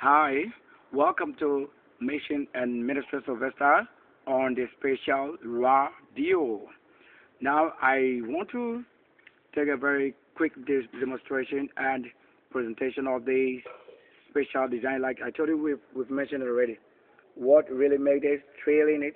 Hi, welcome to Mission and Ministry Sylvester on the special radio. Now, I want to take a very quick demonstration and presentation of the special design. Like I told you, we've mentioned it already. What really made it, trailing it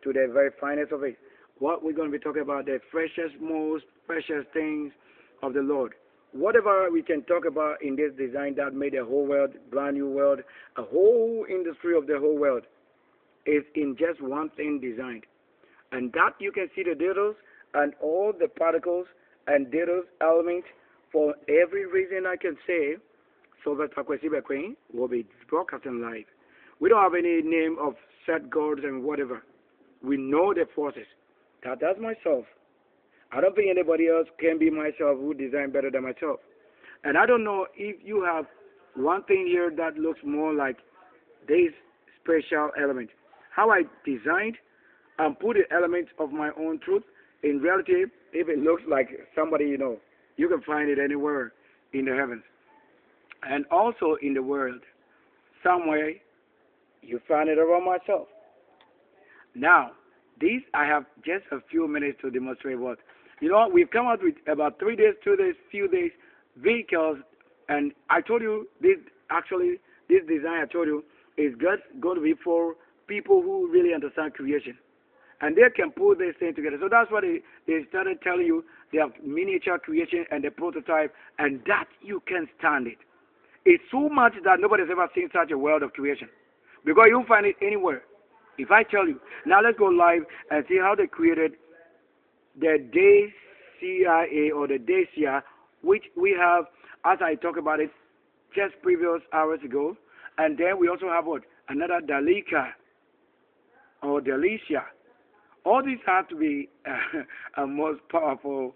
to the very finest of it. What we're going to be talking about, the freshest, most precious things of the Lord. Whatever we can talk about in this design that made the whole world, brand new world, a whole industry of the whole world, is in just one thing designed. And that you can see the details and all the particles and details elements for every reason I can say. Sylvester Kwesibe Queen will be broadcasting live. We don't have any name of set gods and whatever. We know the forces. That's myself. I don't think anybody else can be myself who design better than myself. And I don't know if you have one thing here that looks more like this special element. How I designed and put the elements of my own truth. In reality, if it looks like somebody you know, you can find it anywhere in the heavens. And also in the world. Somewhere you find it around myself. Now, this I have just a few minutes to demonstrate what. You know, we've come out with about 3 days, 2 days, few days, vehicles, and I told you this design I told you is going to be for people who really understand creation. And they can put this thing together. So that's what they started telling you. They have miniature creation and the prototype, and that you can stand it. It's so much that nobody's ever seen such a world of creation. Because you don't find it anywhere. If I tell you, now let's go live and see how they created the DCIA or the DCIA, which we have, as I talked about it just previous hours ago. And then we also have what? Another Dalika or Delicia. All these have to be a most powerful,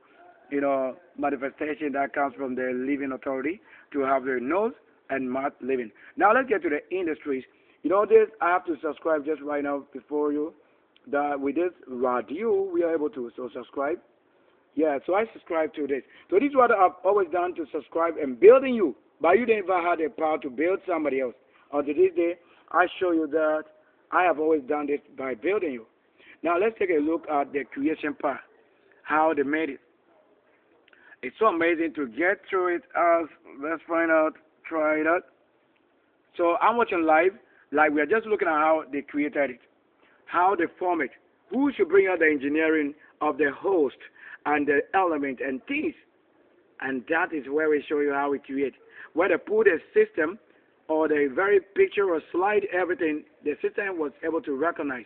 manifestation that comes from the living authority to have their nose and mouth living. Now let's get to the industries. You know this, I have to subscribe just right now before you. That with this radio, we are able to subscribe. Yeah, so I subscribe to this. So this is what I've always done to subscribe and building you. But you never had the power to build somebody else. Until this day, I show you that I have always done this by building you. Now let's take a look at the creation part. How they made it. It's so amazing to get through it. Let's find out, try it out. So I'm watching live. Like we are just looking at how they created it. How they form it. Who should bring out the engineering of the host and the element and things. And that is where we show you how we create. Where they put a system or the very picture or slide everything, the system was able to recognize.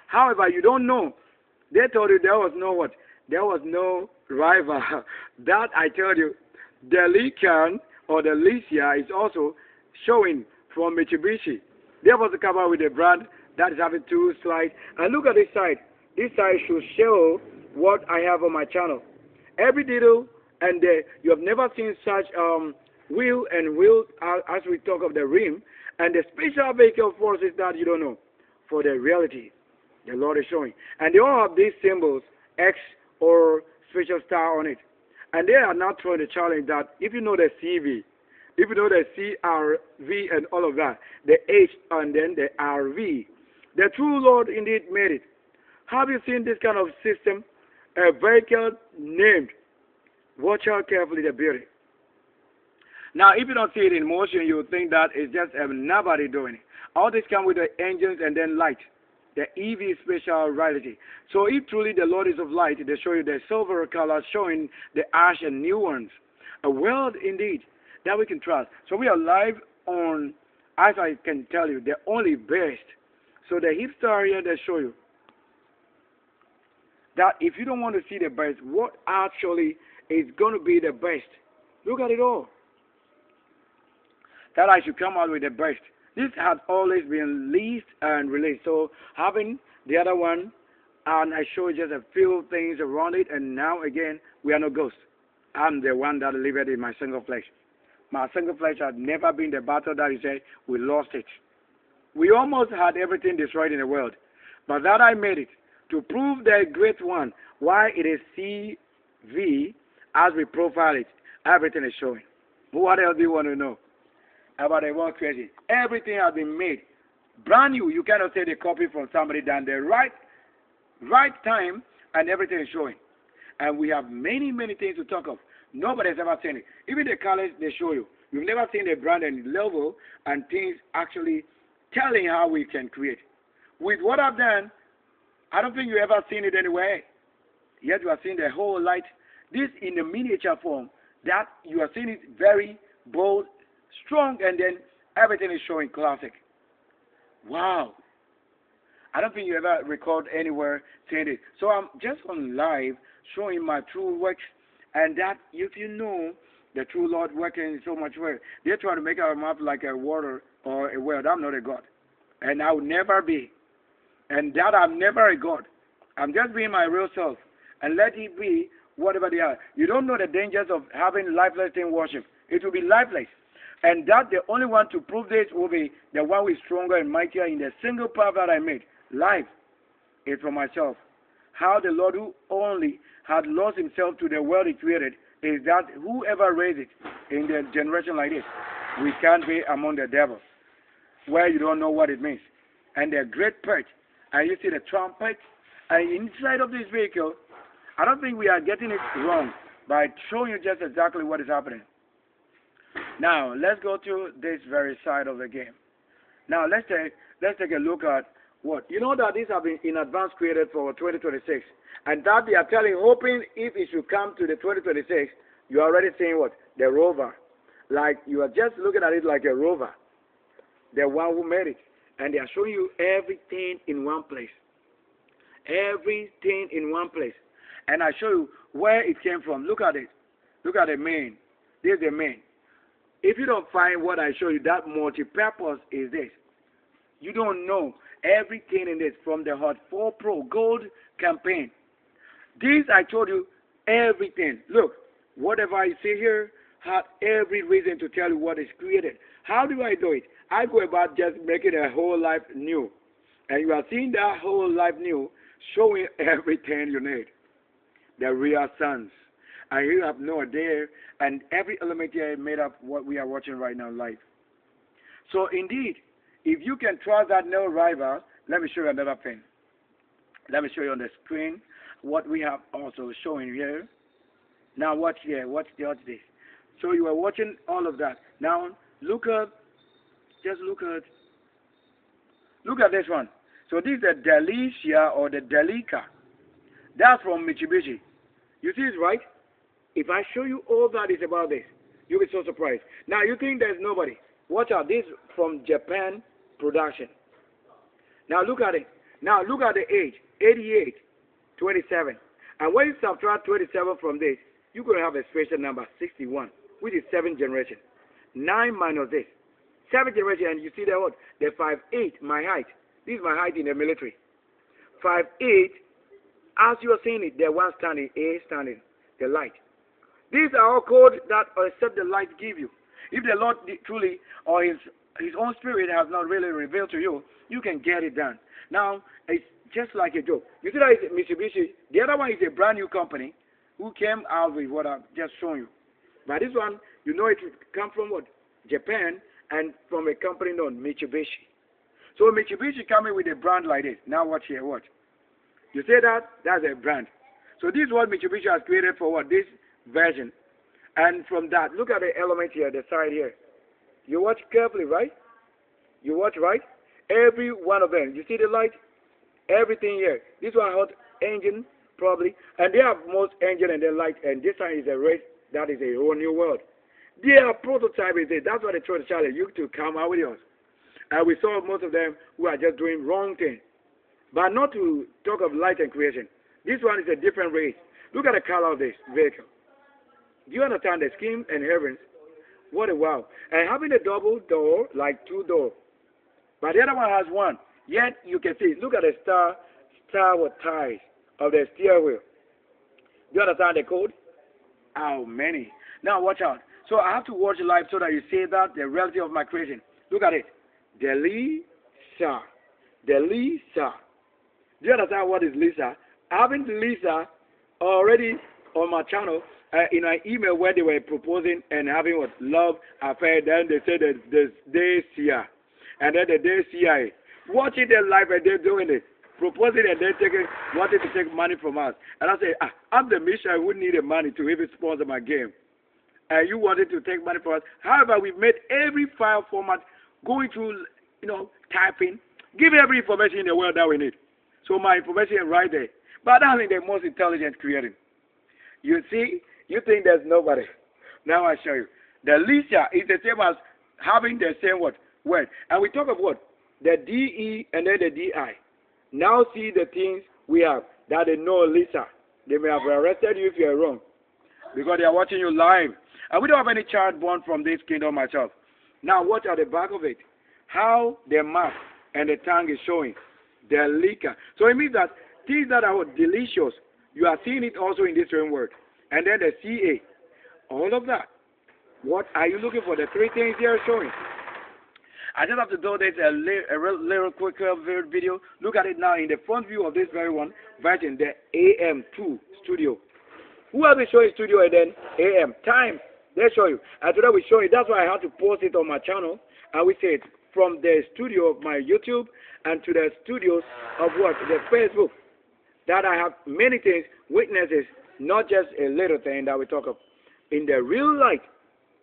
However, you don't know. They told you there was no what? There was no rival. That I told you. The Lican or the Licia is also showing from Mitsubishi. They was to come out with a brand that is having 2 slides. And look at this side. This side should show what I have on my channel. Every detail, and you have never seen such wheel as we talk of the rim, and the special vehicle forces that you don't know for the reality the Lord is showing. And they all have these symbols, X or special star on it. And they are now throwing the challenge that if you know the CV, if you know the CRV and all of that, the H and then the RV, the true Lord indeed made it. Have you seen this kind of system? A vehicle named. Watch out carefully the beauty. Now, if you don't see it in motion, you would think that it's just nobody doing it. All this come with the engines and then light. The EV special reality. So if truly the Lord is of light, they show you the silver color showing the ash and new ones. A world indeed that we can trust. So we are live on, as I can tell you, the only best. So the hipster here, they show you that if you don't want to see the best, what actually is going to be the best? Look at it all. That I should come out with the best. This has always been leased and released. So having the other one, and I show you just a few things around it, and now again, we are no ghosts. I'm the one that lived in my single flesh. My single flesh had never been the battle that you say, we lost it. We almost had everything destroyed in the world. But that I made it. To prove the great one, why it is CV, as we profile it, everything is showing. What else do you want to know? about the world creation. Everything has been made brand new. You cannot say the copy from somebody done the right time, and everything is showing. And we have many things to talk of. Nobody has ever seen it. Even the colors they show you. You've never seen the brand and level and things actually telling how we can create. With what I've done, I don't think you ever seen it anywhere. Yet you are seeing the whole light. This in a miniature form that you are seeing it very bold, strong, and then everything is showing classic. Wow. I don't think you ever record anywhere saying it. So I'm just on live showing my true works, and that if you know the true Lord working so much well, they try to make our mouth like a water or a well. I'm not a God, and I will never be. And that I'm never a God. I'm just being my real self, and let it be whatever they are. You don't know the dangers of having lifeless in worship. It will be lifeless. And that the only one to prove this will be the one who is stronger and mightier in the single path that I made. Life is for myself. How the Lord who only had lost himself to the world he created is that whoever raised it in the generation like this, we can't be among the devils, where you don't know what it means. And the great perch, and you see the trumpet, and inside of this vehicle, I don't think we are getting it wrong by showing you just exactly what is happening. Now, let's go to this very side of the game. Now, let's take a look at what. You know that these have been in advance created for 2026. And that they are hoping if it should come to the 2026, you are already seeing what? The rover. Like, you are just looking at it like a rover. The one who made it. And they are showing you everything in one place. Everything in one place. And I show you where it came from. Look at it. Look at the main. This is the main. If you don't find what I show you, that multi-purpose is this. You don't know everything in this from the Hot 4 Pro Gold campaign. This I told you everything. Look, whatever I see here had every reason to tell you what is created. How do I do it? I go about just making a whole life new. And you are seeing that whole life new, showing everything you need. The real sons. And you have no idea, and every element here made up what we are watching right now live. So indeed, if you can trust that no rival, let me show you another thing. Let me show you on the screen what we have also showing here. Now watch here, watch this. So you are watching all of that. Now look at this one. So this is the Delicia or the Delica. That's from Mitsubishi. You see it, right? If I show you all that is about this, you'll be so surprised. Now, you think there's nobody. Watch out. This from Japan production. Now, look at it. Now, look at the age. 88, 27. And when you subtract 27 from this, you're going to have a special number, 61, which is 7th generation. 9 minus this. 7th generation, and you see the what? The 5'8", my height. This is my height in the military. 5'8", as you are seeing it, the one standing, A standing, the light. These are all codes that except the light give you. If the Lord truly or his own spirit has not really revealed to you, you can get it done. Now, it's just like a joke. You see that it's Mitsubishi. The other one is a brand new company who came out with what I've just shown you. But this one, you know it comes from what? Japan, and from a company known Mitsubishi. So Mitsubishi coming with a brand like this. Now watch here, watch. You say that? That's a brand. So this is what Mitsubishi has created for what? This version. And from that, look at the element here, the side here. You watch carefully, right? You watch, right? Every one of them. You see the light? Everything here. This one hot engine, probably. And they have most engine and then light. And this one is a race. That is a whole new world. They are prototypes. That's what they try to challenge you to come out with yours. And we saw most of them who are just doing wrong things. But not to talk of light and creation. This one is a different race. Look at the color of this vehicle. Do you understand the scheme and heavens? What a wow. And having a double door, like 2 doors. But the other one has one. Yet you can see, look at the starboard ties of the steering wheel. Do you understand the code? How many? Now watch out. So I have to watch live so that you see that the reality of my creation. Look at it. Delisa. Delisa. Do you understand what is Lisa? Having Lisa already on my channel, in an email where they were proposing and having what love affair. Then they said that the day seer, and then the day seer watching their life and they're doing it, proposing and then wanting to take money from us. And I say, I'm the mission. I wouldn't need the money to even sponsor my game. And you wanted to take money from us. However, we've made every file format going through, typing, giving every information in the world that we need. So my information is right there. But I think the most intelligent creating. You see, you think there's nobody. Now I show you. The Lisa is the same as having the same word. And we talk of what? The DE and then the DI. Now see the things we have that they know Lisa. They may have arrested you if you're wrong. Because they are watching you live. And we don't have any child born from this kingdom myself. Now watch at the back of it. How the mouth and the tongue is showing. The liquor. So it means that things that are delicious, you are seeing it also in this same word. And then the CA. All of that. What are you looking for? The three things they are showing. I just have to do this a little quicker video. Look at it now in the front view of this very one version, the AM2 studio. Who has been showing studio and then AM? Time. They show you. And today we show you. That's why I had to post it on my channel. And we say it from the studio of my YouTube and to the studios of what? The Facebook. That I have many things, witnesses, not just a little thing that we talk of. In the real light,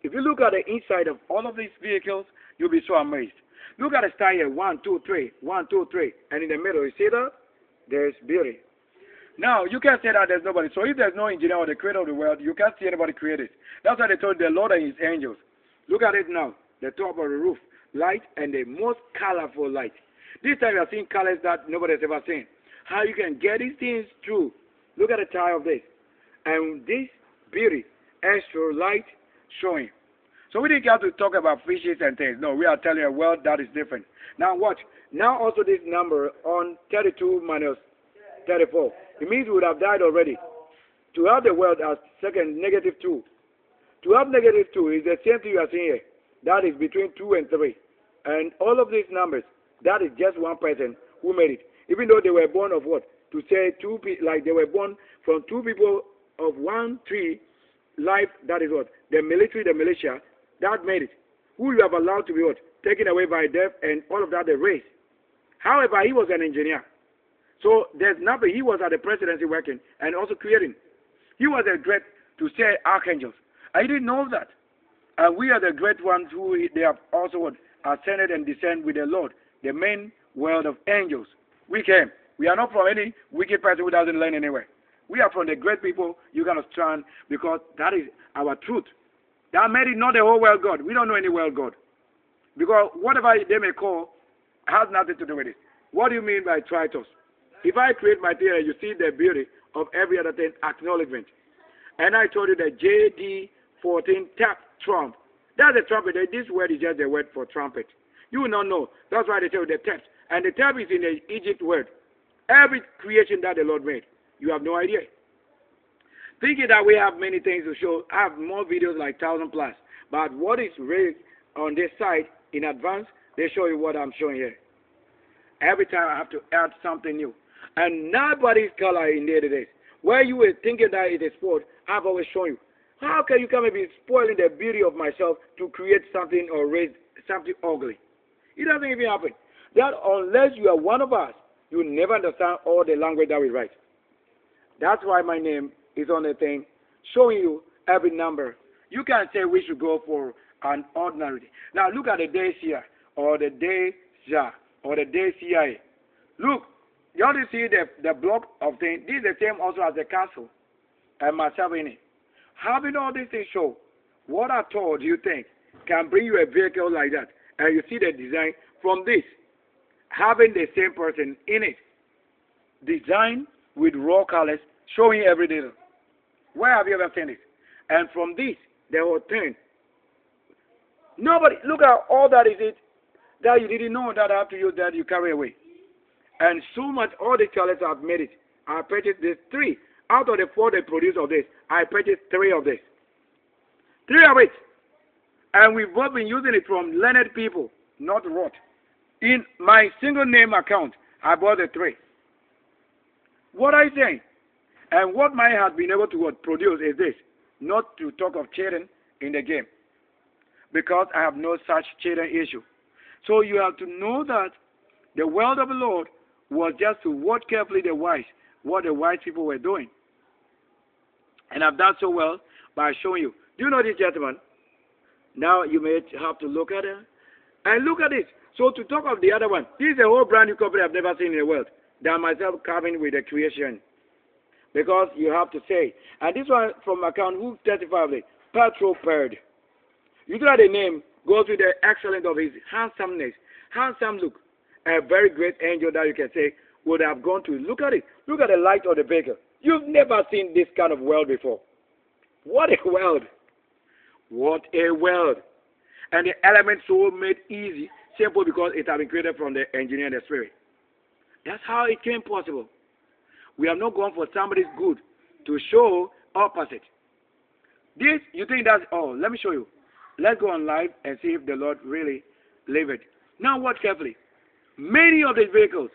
if you look at the inside of all of these vehicles, you'll be so amazed. Look at the style here. 1, 2, 3. 1, 2, 3. And in the middle, you see that? There's beauty. Now, you can't say that there's nobody. So if there's no engineer or the creator of the world, you can't see anybody create it. That's why they told the Lord and his angels. Look at it now. The top of the roof. Light and the most colorful light. This time you are seeing colors that nobody has ever seen. How you can get these things through. Look at the tie of this. And this beauty, extra light showing. So we didn't have to talk about fishes and things. No, we are telling a world that is different. Now watch. Now also this number on 32 minus 34. It means we would have died already. To have the world as second, negative 2. To have negative 2 is the same thing you are seeing here. That is between 2 and 3. And all of these numbers, that is just one person who made it. Even though they were born of what? To say two people, like they were born from two people of one tree, life, that is what? The military, the militia, that made it. Who you have allowed to be what? Taken away by death and all of that, the race. However, he was an engineer. So there's nothing. He was at the presidency working and also creating. He was a great, to say, archangels. I didn't know that. And we are the great ones who they have also what? Ascended and descended with the Lord, the main world of angels. We came. We are not from any wicked person who doesn't learn anywhere. We are from the great people you can understand because that is our truth. That made it not the whole world God. We don't know any world God. Because whatever they may call has nothing to do with it. What do you mean by tritos? If I create my theory, you see the beauty of every other thing, acknowledgement. And I told you that JD14 tap trump. That's a trumpet. This word is just the word for trumpet. You will not know. That's why they tell you the tap. And the tap is in the Egypt word. Every creation that the Lord made. You have no idea. Thinking that we have many things to show. I have more videos like 1,000 plus. But what is raised on this side in advance, they show you what I'm showing here. Every time I have to add something new. And nobody's color in the days. Where you were thinking that it is sport, I've always shown you. How can you come and be spoiling the beauty of myself to create something or raise something ugly? It doesn't even happen. That unless you are one of us, you will never understand all the language that we write. That's why my name is on the thing, showing you every number. You can't say we should go for an ordinary day. Now look at the days here, or the day ja, or the day CIA. Look, you ought to see the block of things. This is the same also as the castle and myself in it. Having all these things show, what at all do you think can bring you a vehicle like that? And you see the design from this, having the same person in it. Design with raw colors, showing every detail. Where have you ever seen it? And from this, the whole thing. Nobody, look at all that is it that you didn't know that after you that you carry away. And so much, all the colors have made it. I purchased this 3. Out of the 4 they produce of this, I purchased 3 of this. 3 of it. And we've both been using it from learned people, not rot. In my single name account, I bought the 3. What I say, and what mine has been able to produce is this. not to talk of cheating in the game, because I have no such cheating issue. So you have to know that the word of the Lord was just to watch carefully what the wise people were doing. And I've done so well by showing you. Do you know this gentleman? Now you may have to look at it. And look at this. So to talk of the other one, this is a whole brand new company I've never seen in the world. That myself coming with the creation. Because you have to say. And this one from account who testified of it, Petro Perd. You know the name goes with the excellence of his handsomeness. Handsome look. A very great angel that you can say would have gone to. Look at it. Look at the light of the vehicle. You've never seen this kind of world before. What a world. What a world. And the elements so made easy, simple because it had been created from the engineer and the spirit. That's how it came possible. We have not gone for somebody's good to show opposite. This, you think that's, oh, let me show you. Let's go on live and see if the Lord really live it. Now watch carefully. Many of these vehicles,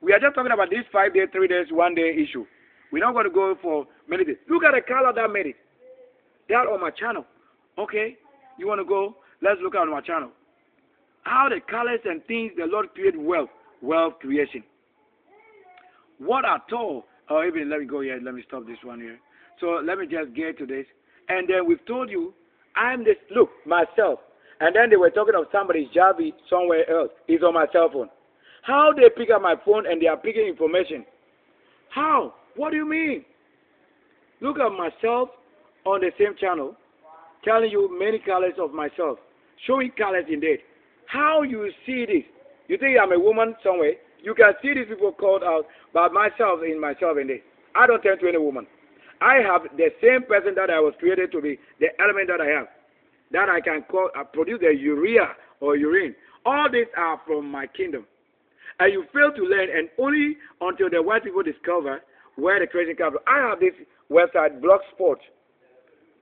we are just talking about this 5 days, 3 days, 1 day issue. We're not going to go for many days. Look at the color that made it. That on my channel. Okay, you want to go? Let's look at my channel. How the colors and things the Lord created wealth creation. What at all? Oh, even let me go here. Let me stop this one here. So let me just get to this. And then we've told you, I'm this, look, myself. And then they were talking of somebody's Javi somewhere else. It's on my cell phone. How they pick up my phone and they are picking information? How? What do you mean? Look at myself on the same channel, telling you many colors of myself, showing colors indeed. How you see this? You think I'm a woman somewhere? You can see these people called out by myself indeed. I don't turn to any woman. I have the same person that I was created to be, the element that I have, that I can call, produce the urea or urine. All these are from my kingdom. And you fail to learn, and only until the white people discover where the creation comes from. I have this website, Blogspot.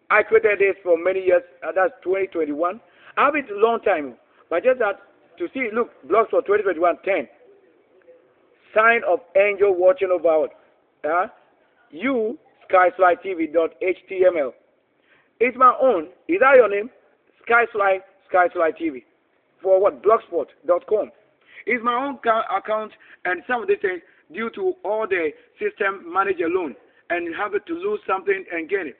I created this for many years. That's 2021. I have it a long time. But just that, to see, look, Blogspot 2021, 10. Sign of angel watching over us. You, SkySlyTV.html. It's my own. Is that your name? SkySly TV. For what? Blogspot.com. It's my own account, and some of these things due to all the system managed alone and have to lose something and get it.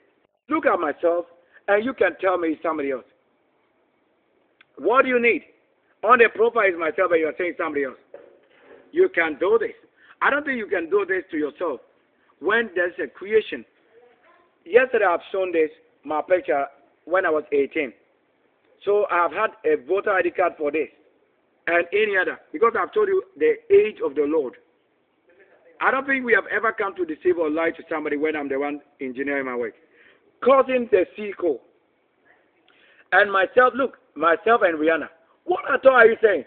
Look at myself, and you can tell me somebody else. What do you need? On the profile is myself, and you are saying somebody else. You can do this. I don't think you can do this to yourself when there's a creation. Yesterday I've shown this, my picture, when I was 18. So I've had a voter ID card for this and any other, because I've told you the age of the Lord. I don't think we have ever come to deceive or lie to somebody when I'm the one engineering my work. Causing the sequel. And myself, look, myself and Rihanna. What at all are you saying?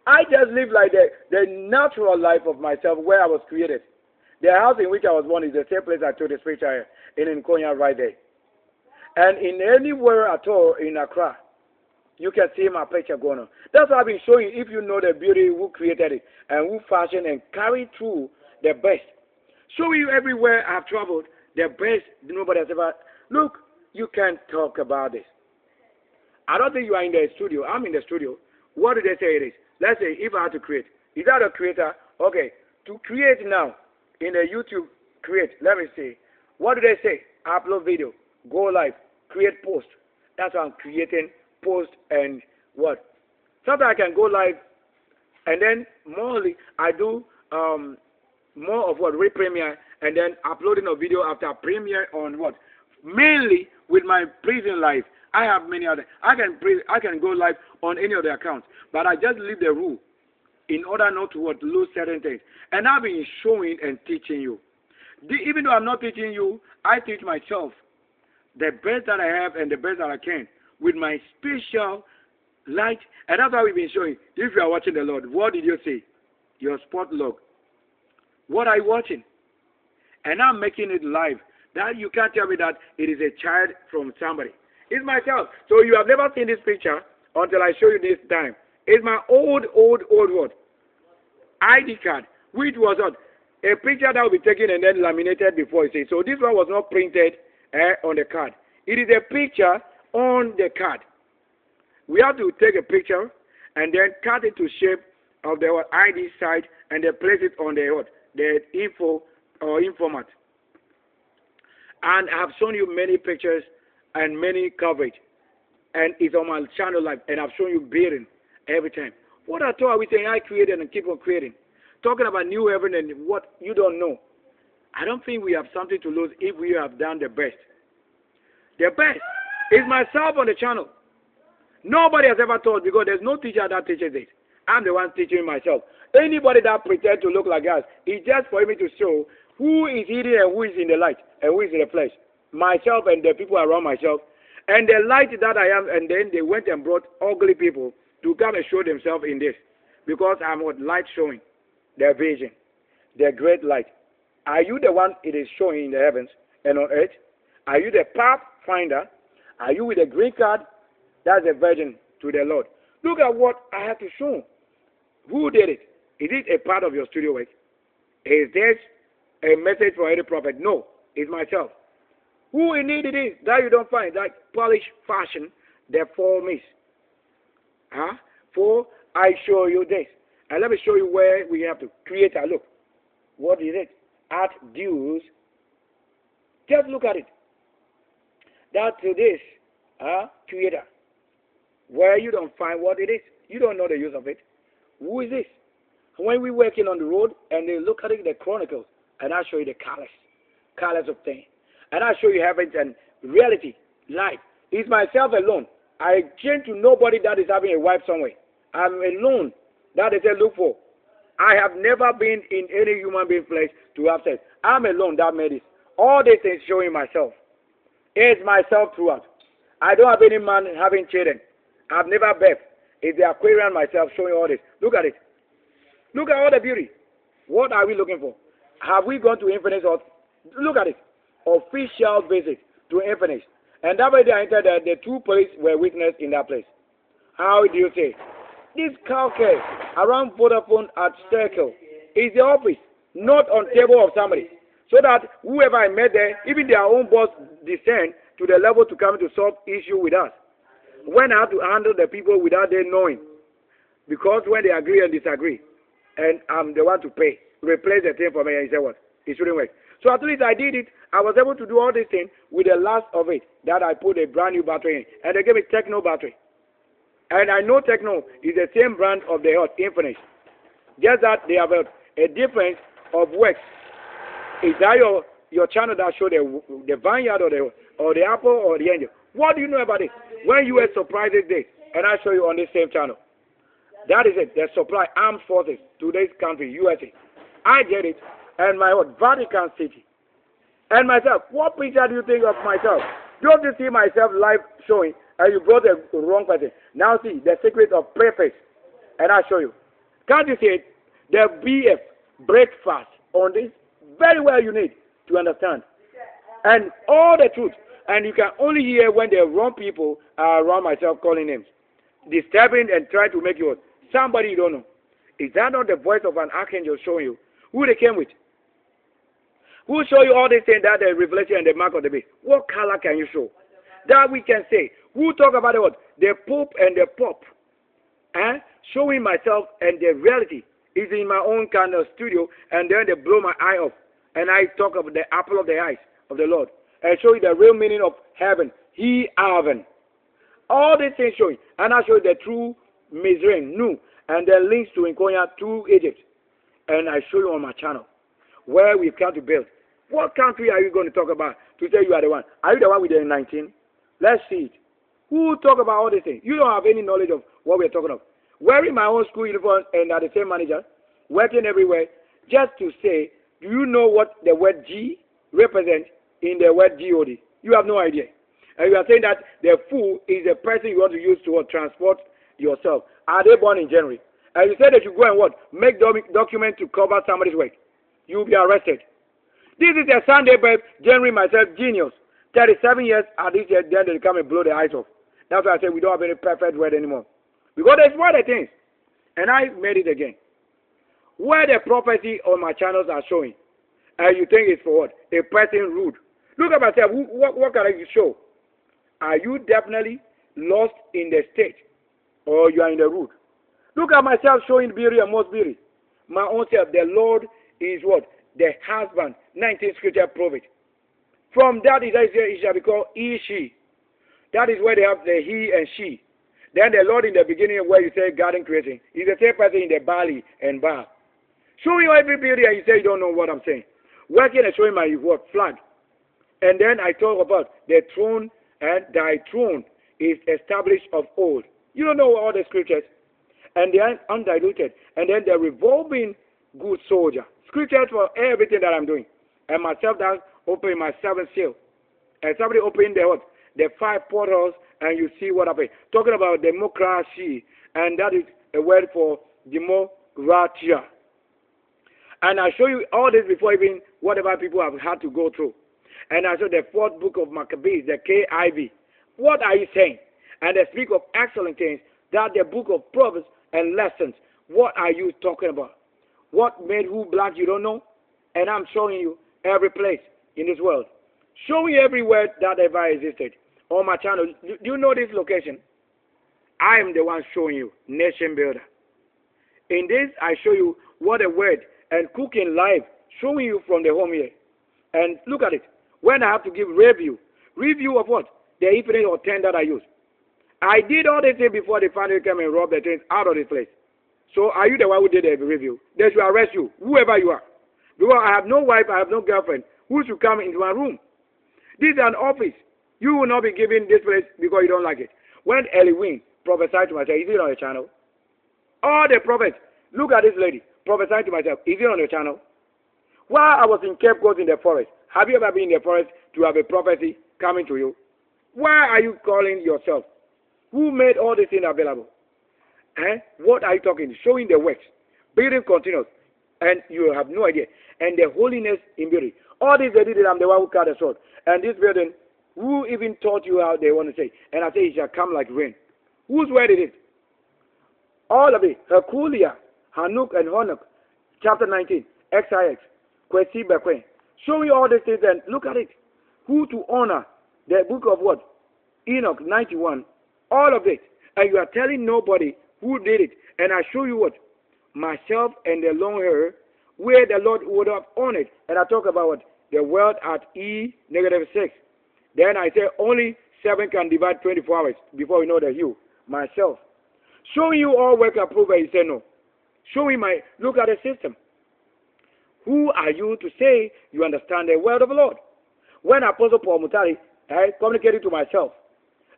I just live like the natural life of myself where I was created. The house in which I was born is the same place I told the scripture in Nkonya right there. And in anywhere at all in Accra, you can see my picture going on. That's what I've been showing you if you know the beauty who created it and who fashioned and carried through the best. Showing you everywhere I've traveled, the best nobody has ever. Look, you can't talk about this. I don't think you are in the studio. I'm in the studio. What do they say it is? Let's say if I had to create. Is that a creator? Okay. To create now, in the YouTube, create. Let me see. What do they say? Upload video. Go live. Create post. That's what I'm creating. Post and what? Sometimes I can go live, and then morely I do more of what? Re-premiere, and then uploading a video after premiere on what? Mainly with my prison life. I have many other. I can go live on any of the accounts, but I just leave the rule in order not to what, lose certain things. And I've been showing and teaching you. Even though I'm not teaching you, I teach myself the best that I have and the best that I can with my special light. And that's why we've been showing. If you are watching the Lord, what did you say? Your spot log. What are you watching? And I'm making it live. That you can't tell me that it is a child from somebody. It's myself. So you have never seen this picture until I show you this time. It's my old what? ID card, which was a picture that will be taken and then laminated before you see. So this one was not printed on the card. It is a picture on the card. We have to take a picture and then cut it to shape of the ID side and then place it on the info or informat. And I have shown you many pictures and many coverage. And it's on my channel live, and I've shown you building every time. What I thought we saying I created and keep on creating. Talking about new heaven and what you don't know. I don't think we have something to lose if we have done the best. The best is myself on the channel. Nobody has ever taught, because there's no teacher that teaches it. I'm the one teaching myself. Anybody that pretends to look like us, it's just for me to show who is hidden and who is in the light and who is in the flesh. Myself and the people around myself. And the light that I am, and then they went and brought ugly people to come and show themselves in this. Because I'm what light showing. Their vision. Their great light. Are you the one it is showing in the heavens and on earth? Are you the pathfinder? Are you with a green card? That's a virgin to the Lord. Look at what I have to show. Who did it? Is it a part of your studio work? Is this a message for any prophet? No, it's myself. Who in need it is that you don't find, like polished fashion, therefore miss. For I show you this. And let me show you where we have to create a look. What is it? At dues. Just look at it. That to this creator. Where you don't find what it is. You don't know the use of it. Who is this? When we're working on the road and they look at it, the chronicles, and I show you the colors of things. And I show you heavens and reality, life. It's myself alone. I came to nobody that is having a wife somewhere. I'm alone. That is a look for. I have never been in any human being flesh to have sex. I'm alone that made it. All this is showing myself. It's myself throughout. I don't have any man having children. I've never birthed. It's the aquarium myself showing all this. Look at it. Look at all the beauty. What are we looking for? Have we gone to infinite? Or look at it. Official visit to infinite. And that way they entered the two police were witnessed in that place. How do you say? This calculator around Vodafone at Circle is the office, not on table of somebody. So that whoever I met there, even their own boss descend to the level to come to solve issue with us. When I have to handle the people without them knowing. Because when they agree and disagree, and I'm the one to pay, replace the thing for me, and he said what? It shouldn't work. So at least I did it. I was able to do all these things with the last of it that I put a brand new battery in. And they gave me Techno battery. And I know Techno is the same brand of the Earth, Infinite. Just that they have a difference of works. Is that your channel that show the vineyard or the apple or the angel? What do you know about it? When US surprises this, and I show you on this same channel. That is it. They supply armed forces to this country, USA. I get it. And my Vatican City. And myself, what picture do you think of myself? Don't you see myself live showing, and you brought the wrong person. Now see, the secret of preface. And I'll show you. Can't you see it? The BF, breakfast, on this, very well you need to understand. And all the truth. And you can only hear when the wrong people are around myself calling names. Disturbing and trying to make you somebody you don't know. Is that not the voice of an archangel showing you who they came with? Who show you all these things, that the revelation and the mark of the beast? What color can you show? That we can say. Who talk about the what? The Pope and the Pop. Showing myself and the reality is in my own kind of studio, and then they blow my eye off. And I talk of the apple of the eyes of the Lord. And show you the real meaning of heaven. He heaven. All these things showing. And I show you the true Mizraim, Nu, and the links to Nkonya to Egypt. And I show you on my channel where we've come to build. What country are you going to talk about to say you are the one? Are you the one with the 19? Let's see it. Who talk about all these things? You don't have any knowledge of what we're talking of. Wearing my own school uniform and are the same manager, working everywhere, just to say, do you know what the word G represents in the word God? You have no idea. And you are saying that the fool is the person you want to use to transport yourself. Are they born in January? And you said that you go and what? Make document to cover somebody's work. You will be arrested. This is a Sunday babe, January myself, genius. 37 years at this year, then they come and blow the eyes off. That's why I say we don't have any perfect word anymore. Because there's what the things. And I made it again. Where the prophecy on my channels are showing. And you think it's for what? A person rude. Look at myself. What can I show? Are you definitely lost in the state or you are in the root? Look at myself showing beauty and most beauty. My own self, the Lord is what? The husband. 19 scripture prove it. From that it shall be called he, she. That is where they have the he and she. Then the Lord in the beginning where you say garden creation is the same person in the Bali and Bar. Showing you every beauty and you say you don't know what I'm saying. Working and showing my what? Flag. And then I talk about the throne, and thy throne is established of old. You don't know all the scriptures. And the undiluted. And then the revolving good soldier. Scriptures for everything that I'm doing. And myself that opening my seventh seal. And somebody opening the 5 portals, and you see what happened. Talking about democracy, and that is a word for democratia. And I show you all this before even whatever people have had to go through. And I show the 4th book of Maccabees, the KIV. What are you saying? And they speak of excellent things. That the book of Proverbs and lessons. What are you talking about? What made who black you don't know? And I'm showing you every place in this world. Showing you every word that ever existed. On my channel, do you know this location? I am the one showing you, Nation Builder. In this, I show you what a word and cooking live, showing you from the home here. And look at it. When I have to give review of what? The evening or 10 that I use. I did all this thing before they finally came and robbed the things out of this place. So are you the one who did the review? They should arrest you, whoever you are. Because I have no wife, I have no girlfriend. Who should come into my room? This is an office. You will not be given this place because you don't like it. When Ellie Wing prophesied to myself, is it on the channel? All the prophets, look at this lady, prophesying to myself, is it on the channel? While I was in Cape Coast in the forest, have you ever been in the forest to have a prophecy coming to you? Why are you calling yourself? Who made all these things available? What are you talking? Showing the works. Building continues. And you have no idea. And the holiness in beauty. All these they did, I'm the one who cut the sword. And this building, who even taught you how they want to say? And I say it shall come like rain. Whose word is it? All of it. Herculia, Hanuk and Honuk, chapter 19, XIX, Kwesi Bekwe. Showing you all these things and look at it. Who to honor? The book of what? Enoch 91. All of it. And you are telling nobody who did it. And I show you what? Myself and the long hair, where the Lord would have honored. And I talk about what? The world at E-6. Then I say only 7 can divide 24 hours before we know the hue. Myself. Showing you all work approval, you say no. Showing my, look at the system. Who are you to say you understand the word of the Lord? When Apostle Paul Mutari, I communicated to myself,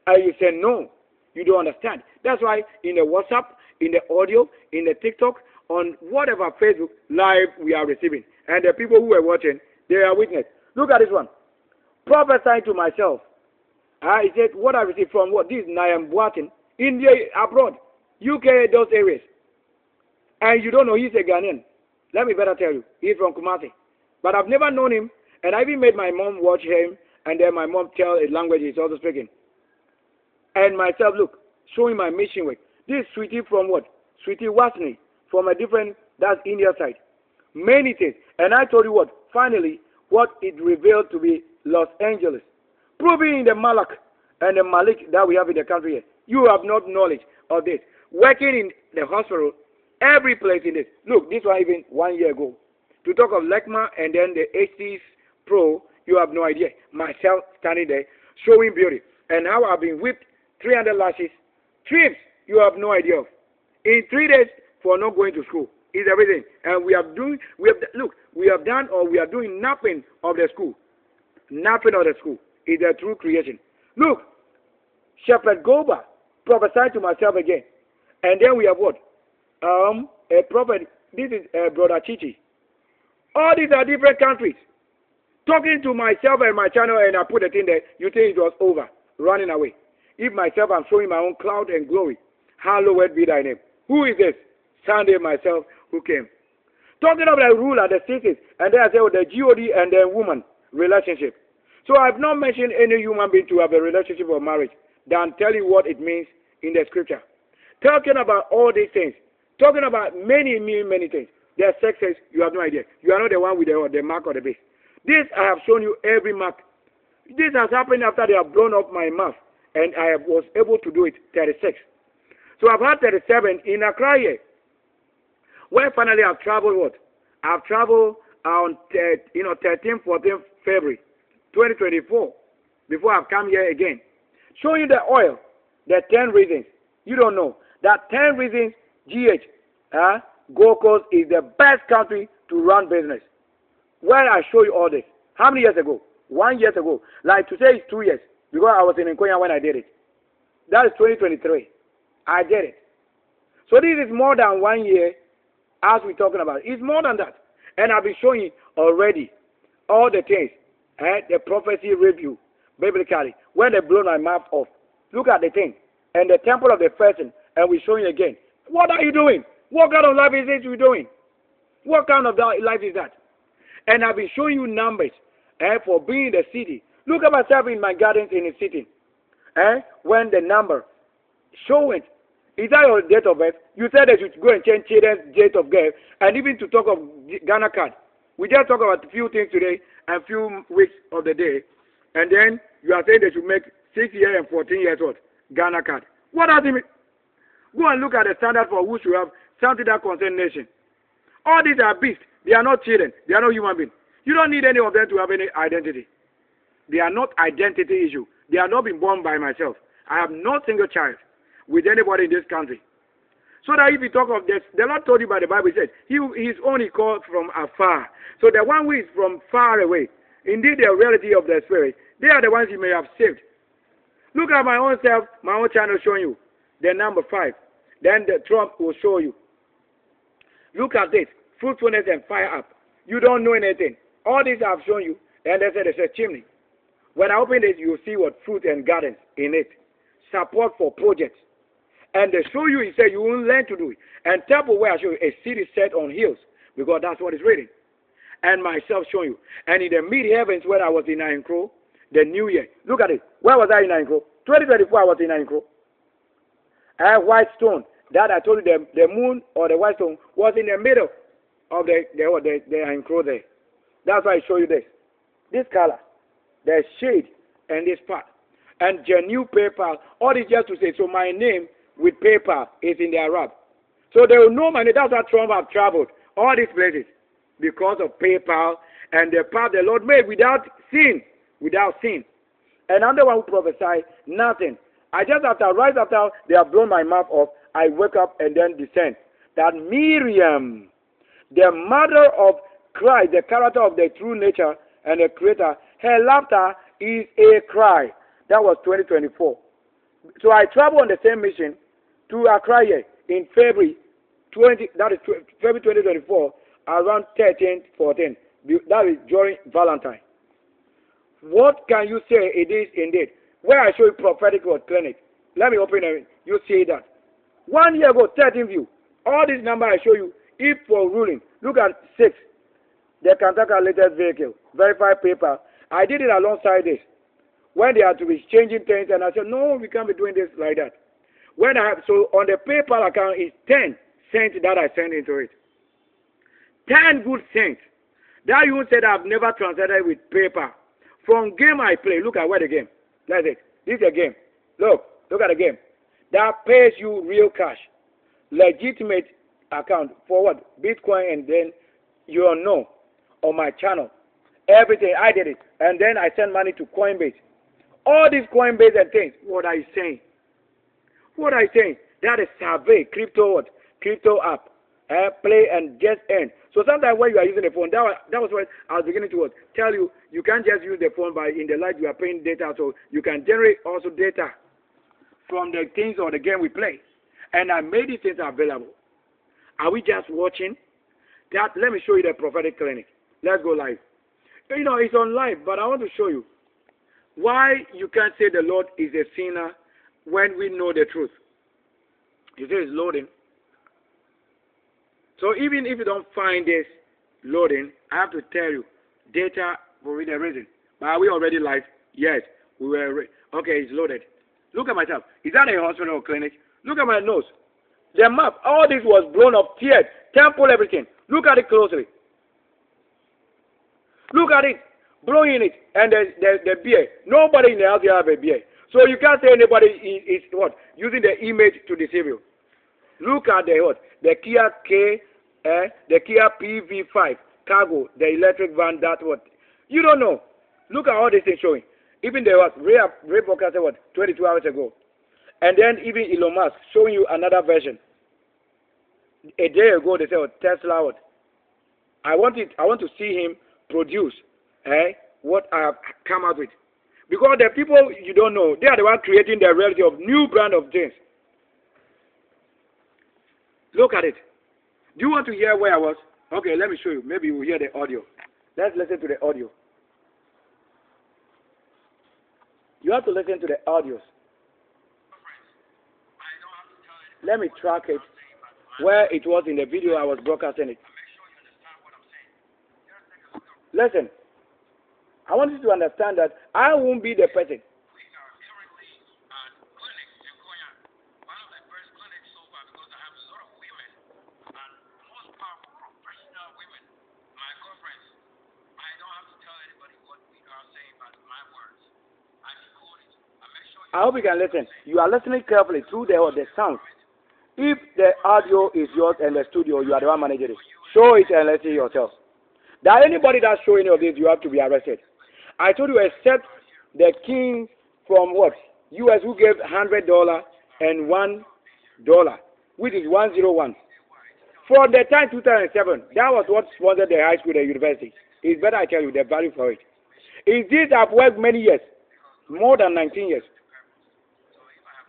and you say no, you don't understand. That's why in the WhatsApp, in the audio, in the TikTok, on whatever Facebook live we are receiving. And the people who are watching, they are witness. Look at this one. Prophesying to myself. I said, what I received from what? This Nayam Buatin, India, abroad, UK, those areas. And you don't know he's a Ghanaian. Let me better tell you. He's from Kumasi. But I've never known him. And I even made my mom watch him. And then my mom tell a language he's also speaking. And myself, look, showing my mission work. This sweetie from what? Sweetie Wasni. From a different, that's India side. Many things. And I told you what? Finally, what it revealed to be Los Angeles. Proving in the Malak and the Malik that we have in the country here. You have not knowledge of this. Working in the hospital, every place in this. Look, this one even 1 year ago. To talk of Lekma and then the HT's Pro, you have no idea. Myself standing there, showing beauty. And how I've been whipped, 300 lashes, trips, you have no idea of. In 3 days for not going to school. Is everything. And we are doing, we have done or we are doing nothing of the school. Nothing of the school. Is a true creation. Look, Shepherd Goba prophesied to myself again. And then we have what? A prophet, this is Brother Chichi. All these are different countries. Talking to myself and my channel, and I put it in there, you think it was over, running away. If myself, I'm showing my own cloud and glory. Hallowed be thy name. Who is this? Sunday myself who came. Talking about the ruler, the cities, and then I say, oh, the God and the woman relationship. So I've not mentioned any human being to have a relationship or marriage than tell you what it means in the scripture. Talking about all these things. Talking about many things. Their sexes, you have no idea. You are not the one with the mark or the beast. This I have shown you every mark This has happened after they have blown up my mouth, and I was able to do it 36. So I've had 37 in Accra here. Where finally I've traveled what? I've traveled on 13, 14 February 2024 before I've come here again. Showing you the oil, the 10 reasons. You don't know. That 10 reasons GH, Gold Coast is the best country to run business. Where I show you all this. How many years ago? 1 year ago. Like to say it's 2 years because I was in Nkonya when I did it. That is 2023. I did it. So this is more than 1 year as we're talking about. It's more than that. And I've been showing you already all the things. The prophecy review, biblically, when they blow my mouth off. Look at the thing. And the temple of the person. And we're showing you again. What are you doing? What kind of life is this you're doing? What kind of life is that? And I've been showing you numbers for being in the city. Look at myself in my gardens in the city. When the number, show it. Is that your date of birth? You said that you should go and change children's date of birth. And even to talk of Ghana card. We just talk about a few things today and a few weeks of the day. And then you are saying they should make 6 years and 14 years old Ghana card. What does it mean? Go and look at the standard for who should have something that concerns nation. All these are beasts. They are not children. They are not human beings. You don't need any of them to have any identity. They are not identity issue. They are not been born by myself. I have no single child with anybody in this country. So that if you talk of this, the Lord told you by the Bible, he said, he is only called from afar. So the one who is from far away, indeed the reality of the Spirit, they are the ones you may have saved. Look at my own self, my own channel showing you the number 5. Then the Trump will show you. Look at this, fruitfulness and fire up. You don't know anything. All this I've shown you, and they said it's a chimney. When I open this, you'll see what fruit and gardens in it. Support for projects. And they show you, he said, you won't learn to do it. And temple where I show you, a city set on hills, because that's what it's reading. And myself showing you. And in the mid-heavens where I was in Nayinkro, the new year. Look at it. Where was I in Nayinkro? 2024 I was in Nayinkro. I have white stone. That I told you, the moon or the white stone was in the middle of the Nayinkro there. That's why I show you this. This color, the shade, and this part. And genuine PayPal, all this just to say, so my name with PayPal is in the Arab. So they will know my name. That's how Trump have traveled all these places because of PayPal and the path the Lord made without sin. Without sin. And I'm the one who prophesied nothing. I just right after they have blown my mouth off, I wake up and then descend. That Miriam, the mother of Christ, the character of the true nature and the creator, her laughter is a cry. That was 2024. So I traveled on the same mission to Accra in February 2024, around 13, 14. That is during Valentine. What can you say it is indeed? Where I show you prophetic word clinic. Let me open it. You see that. 1 year ago, 13 view. All these numbers I show you, if for ruling. Look at 6. The Kantaka latest vehicle. Verified paper. I did it alongside this. When they had to be changing things, and I said, no, we can't be doing this like that. When I have, so on the PayPal account is 10 cents that I send into it. 10 good cents. That you said I've never transacted with paper. From game I play, look at where the game. That's it. This is a game. Look at the game. That pays you real cash. Legitimate account for what? Bitcoin, and then you don't know on my channel. Everything, I did it. And then I send money to Coinbase. All these Coinbase and things. What are you saying? What are you saying? That is survey, crypto what? Crypto app. Play and just earn. So sometimes when you are using the phone, that was what I was beginning to tell you. You can't just use the phone by in the light you are paying data, so you can generate also data from the things or the game we play. And I made these things available. Are we just watching? That let me show you the prophetic clinic. Let's go live. You know, it's on live, but I want to show you why you can't say the Lord is a sinner when we know the truth. You see it's loading. So even if you don't find this loading, I have to tell you, data for a reason. But are we already live? Yes, we were. Okay, it's loaded. Look at myself. Is that a hospital or clinic? Look at my nose. The map, all this was blown up, teared, temple, everything. Look at it closely. Look at it. blowing it, and the beer. Nobody in the house here have a beer. So you can't say anybody is what? Using the image to deceive you. Look at the what? The Kia the Kia PV5 cargo, the electric van, that what? You don't know. Look at all this thing showing. Even the what? Ray broadcast what? 22 hours ago. And then even Elon Musk showing you another version. A day ago they said, Tesla what? I want to see him produce what I have come out with. Because the people you don't know, they are the ones creating the reality of new brand of jeans. Look at it. Do you want to hear where I was? Okay, let me show you. Maybe you will hear the audio. Let's listen to the audio. You have to listen to the audios. Let me track it where it was in the video I was broadcasting it. Listen, I want you to understand that I won't be the person. I hope you can listen. You are listening carefully to the sound. If the audio is yours and the studio, you are the one managing it. Show it and let's see yourself. That anybody that's showing any of this, you have to be arrested. I told you, except the king from what? US who gave $100 and $1, which is 101. For the time 2007, that was what sponsored the high school, the university. It's better I tell you the value for it. Is this I've worked many years, more than 19 years.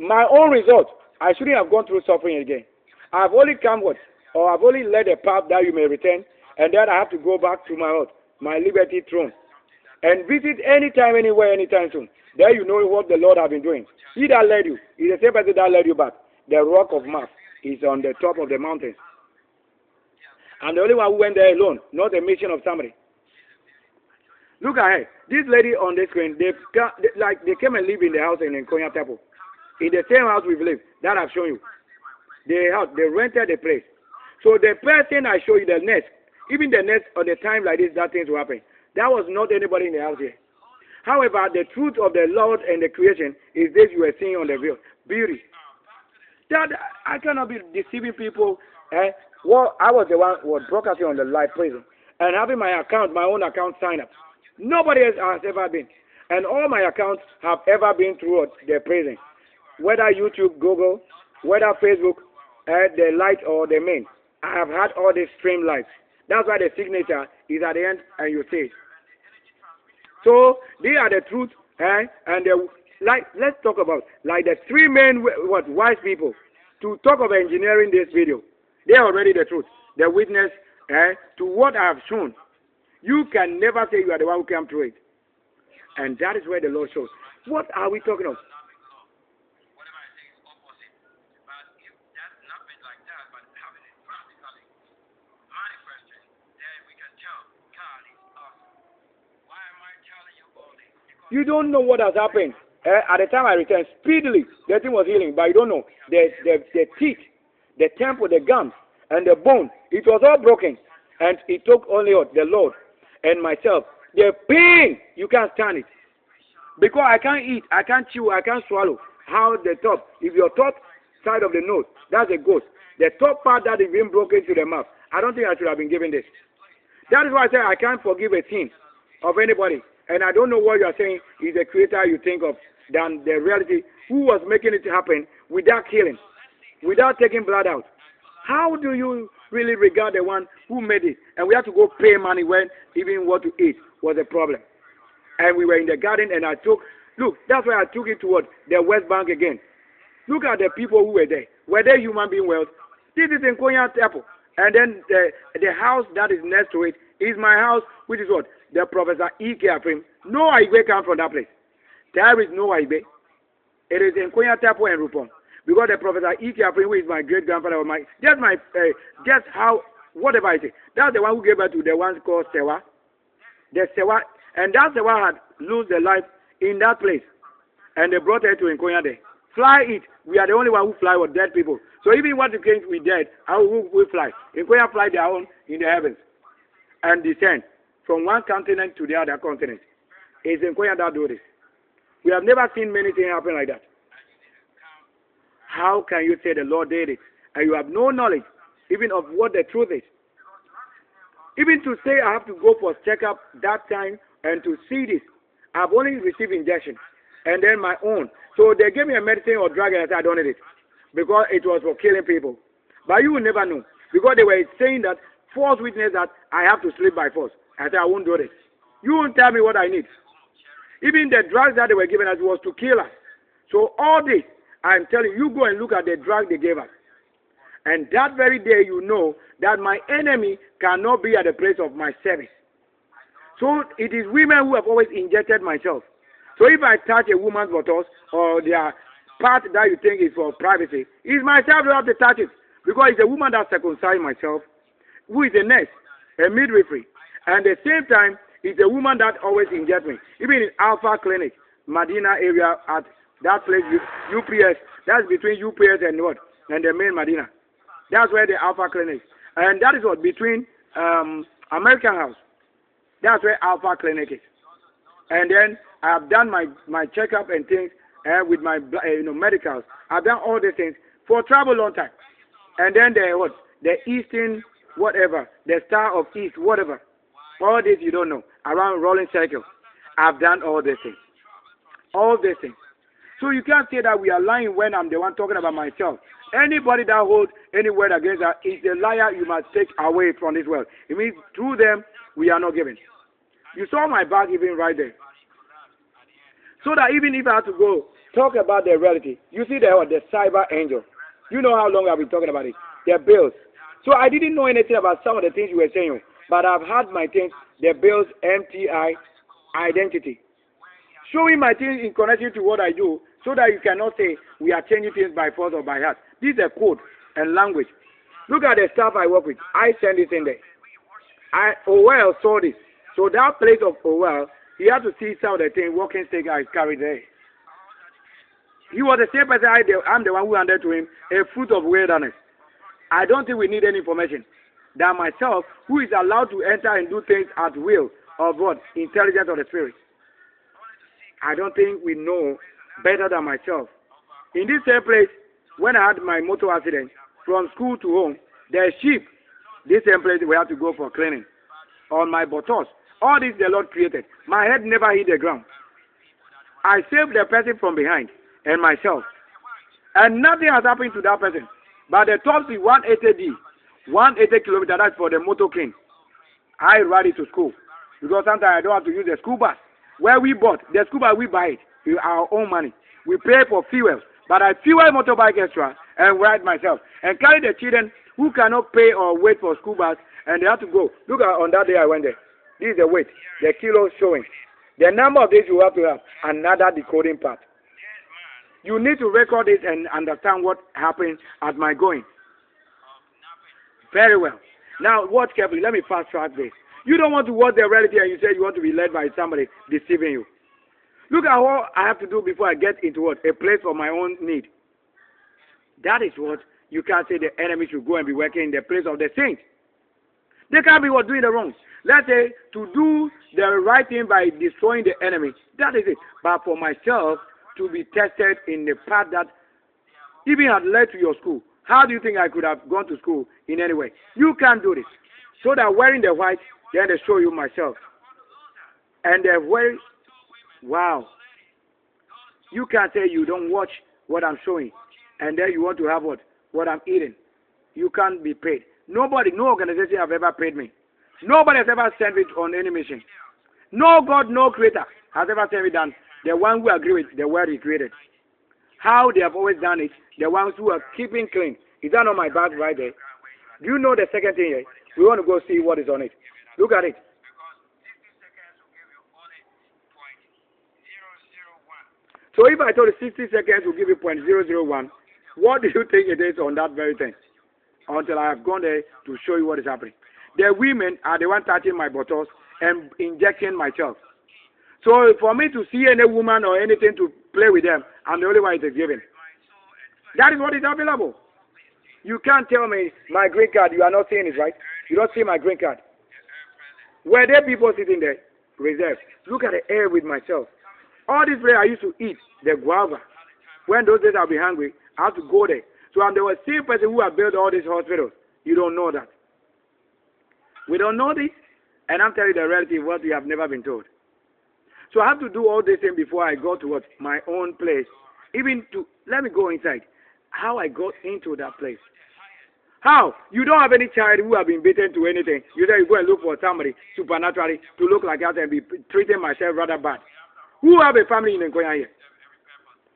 My own result, I shouldn't have gone through suffering again. I've only come what? Or I've only led a path that you may return, and then I have to go back to my liberty throne. And visit anytime, anywhere, anytime soon. There you know what the Lord has been doing. He that led you is the same person that led you back. The rock of Math is on the top of the mountains. I'm the only one who went there alone, not a mission of somebody. Look at her. This lady on the screen, they came and live in the house in Nkonya Temple. In the same house we've lived, that I've shown you. They rented the place. So the person I show you, the nest, even the nest on the time like this, that things will happen. That was not anybody in the house here. However, the truth of the Lord and the creation is this you are seeing on the beauty. That I cannot be deceiving people. Well, I was the one who was broadcasting on the live prison and having my own account sign up. Nobody else has ever been. And all my accounts have ever been through the prison. Whether YouTube, Google, whether Facebook, the light or the main. I have had all these stream lives. That's why the signature is at the end and you see it. So they are the truth, and let's talk about like the three main wise people to talk of engineering this video. They are already the truth, the witness to what I have shown. You can never say you are the one who came through it, and that is where the Lord shows. What are we talking of? You don't know what has happened. At the time I returned, speedily, the thing was healing, but you don't know. The teeth, the temple, the gums, and the bone, it was all broken. And it took only the Lord and myself. The pain, you can't stand it. Because I can't eat, I can't chew, I can't swallow. How the top, if your top side of the nose, that's a ghost. The top part that is being broken to the mouth, I don't think I should have been given this. That is why I say I can't forgive a sin of anybody. And I don't know what you are saying is the creator you think of than the reality who was making it happen without killing, without taking blood out. How do you really regard the one who made it? And we had to go pay money when even what to eat was a problem. And we were in the garden and that's why I took it toward the West Bank again. Look at the people who were there. Were they human being wealth? This is in Konya Temple. And then the house that is next to it is my house, which is what? The Professor E.K. Afrim. No Igbe come from that place. There is no Igbe. It is in Konya Temple and Rupon. Because the Professor E.K. Afrim, who is my great-grandfather, just how, whatever I say. That's the one who gave birth to the one called Sewa. The Sewa, and that Sewa had lost their life in that place. And they brought her to Nkonya there. Fly it. We are the only one who fly with dead people. So even what you think we dead, how we fly? Nkonya fly their own in the heavens and descend from one continent to the other continent. It's in Korea that do this. We have never seen many things happen like that. How can you say the Lord did it and you have no knowledge even of what the truth is? Even to say I have to go for checkup that time and to see this, I've only received injection and then my own. So they gave me a medicine or drug and I said I don't need it because it was for killing people. But you will never know because they were saying that false witness that I have to sleep by force. I said I won't do this. You won't tell me what I need. Even the drugs that they were giving us was to kill us. So all this, I'm telling you, you go and look at the drug they gave us. And that very day you know that my enemy cannot be at the place of my service. So it is women who have always injected myself. So if I touch a woman's buttocks or their part that you think is for privacy, it's myself who have to touch it. Because it's a woman that circumcised myself, who is a nurse, a midwifery. And at the same time, it's a woman that always injects me. Even in Alpha Clinic, Medina area, at that place, UPS, that's between UPS and what? And the main Medina. That's where the Alpha Clinic. And that is what? Between American House. That's where Alpha Clinic is. And then I have done my checkup and things with my medicals. I've done all these things for travel long time. And then the Eastern whatever, the Star of East whatever. All this you don't know. Around Rolling Circle. I've done all these things. All these things. So you can't say that we are lying when I'm the one talking about myself. Anybody that holds any word against that is a liar you must take away from this world. It means through them we are not given. You saw my bag even right there. So that even if I have to go talk about the reality, you see the cyber angel. You know how long I've been talking about it. The bills. So I didn't know anything about some of the things you were saying, but I've had my things, the bills, MTI, identity. Showing my things in connection to what I do so that you cannot say we are changing things by force or by heart. This is a code and language. Look at the staff I work with. I send this in there. Owell saw this. So that place of Owell, he had to see some of the things walking stick I carried there. He was the same person I'm the one who handed to him a fruit of wilderness. I don't think we need any information. That myself, who is allowed to enter and do things at will of what? Intelligence of the spirit. I don't think we know better than myself. In this same place, when I had my motor accident, from school to home, the sheep, this same place we have to go for cleaning. On my buttocks. All this the Lord created. My head never hit the ground. I saved the person from behind and myself. And nothing has happened to that person. But the top speed 180D, 180 kilometers, that's for the motor king. I ride it to school. Because sometimes I don't have to use the school bus. Where we bought, the school bus, we buy it with our own money. We pay for fuel. But I fuel motorbike extra and ride myself. And carry the children who cannot pay or wait for school bus and they have to go. Look at on that day I went there. This is the weight, the kilos showing. The number of days you have to have another decoding part. You need to record it and understand what happened at my going. Very well. Now watch carefully. Let me fast track this. You don't want to watch the reality and you say you want to be led by somebody deceiving you. Look at what I have to do before I get into what? A place for my own need. That is what you can't say the enemy should go and be working in the place of the saints. They can't be what doing the wrong. Let's say to do the right thing by destroying the enemy. That is it. But for myself to be tested in the path that even had led to your school. How do you think I could have gone to school in any way? You can't do this. So that wearing the white, then they show you myself. And they're wearing, wow. You can't say you don't watch what I'm showing. And then you want to have what I'm eating. You can't be paid. Nobody, no organization have ever paid me. Nobody has ever sent me on any mission. No God, no creator has ever sent me than the one who agree with the word he created. How they have always done it, the ones who are keeping clean. Is that on my back right there? Do you know the second thing here? We want to go see what is on it. Look at it. So if I told you 60 seconds will give you 0.001, what do you think it is on that very thing? Until I have gone there to show you what is happening. The women are the one touching my buttocks and injecting myself. So for me to see any woman or anything to play with them, I'm the only one it is given. That is what is available. You can't tell me my green card, you are not seeing it, right? You don't see my green card. Were there people sitting there? Reserved. Look at the air with myself. All this place I used to eat, the guava. When those days I'll be hungry, I have to go there. So I'm the same person who have built all these hospitals. You don't know that. We don't know this, and I'm telling you the reality of what we have never been told. So I have to do all this thing before I go to what, my own place. Even to, let me go inside. How I got into that place. How? You don't have any child who have been beaten to anything. You say you go and look for somebody supernaturally to look like that and be treating myself rather bad. Who have a family in Nkoya here?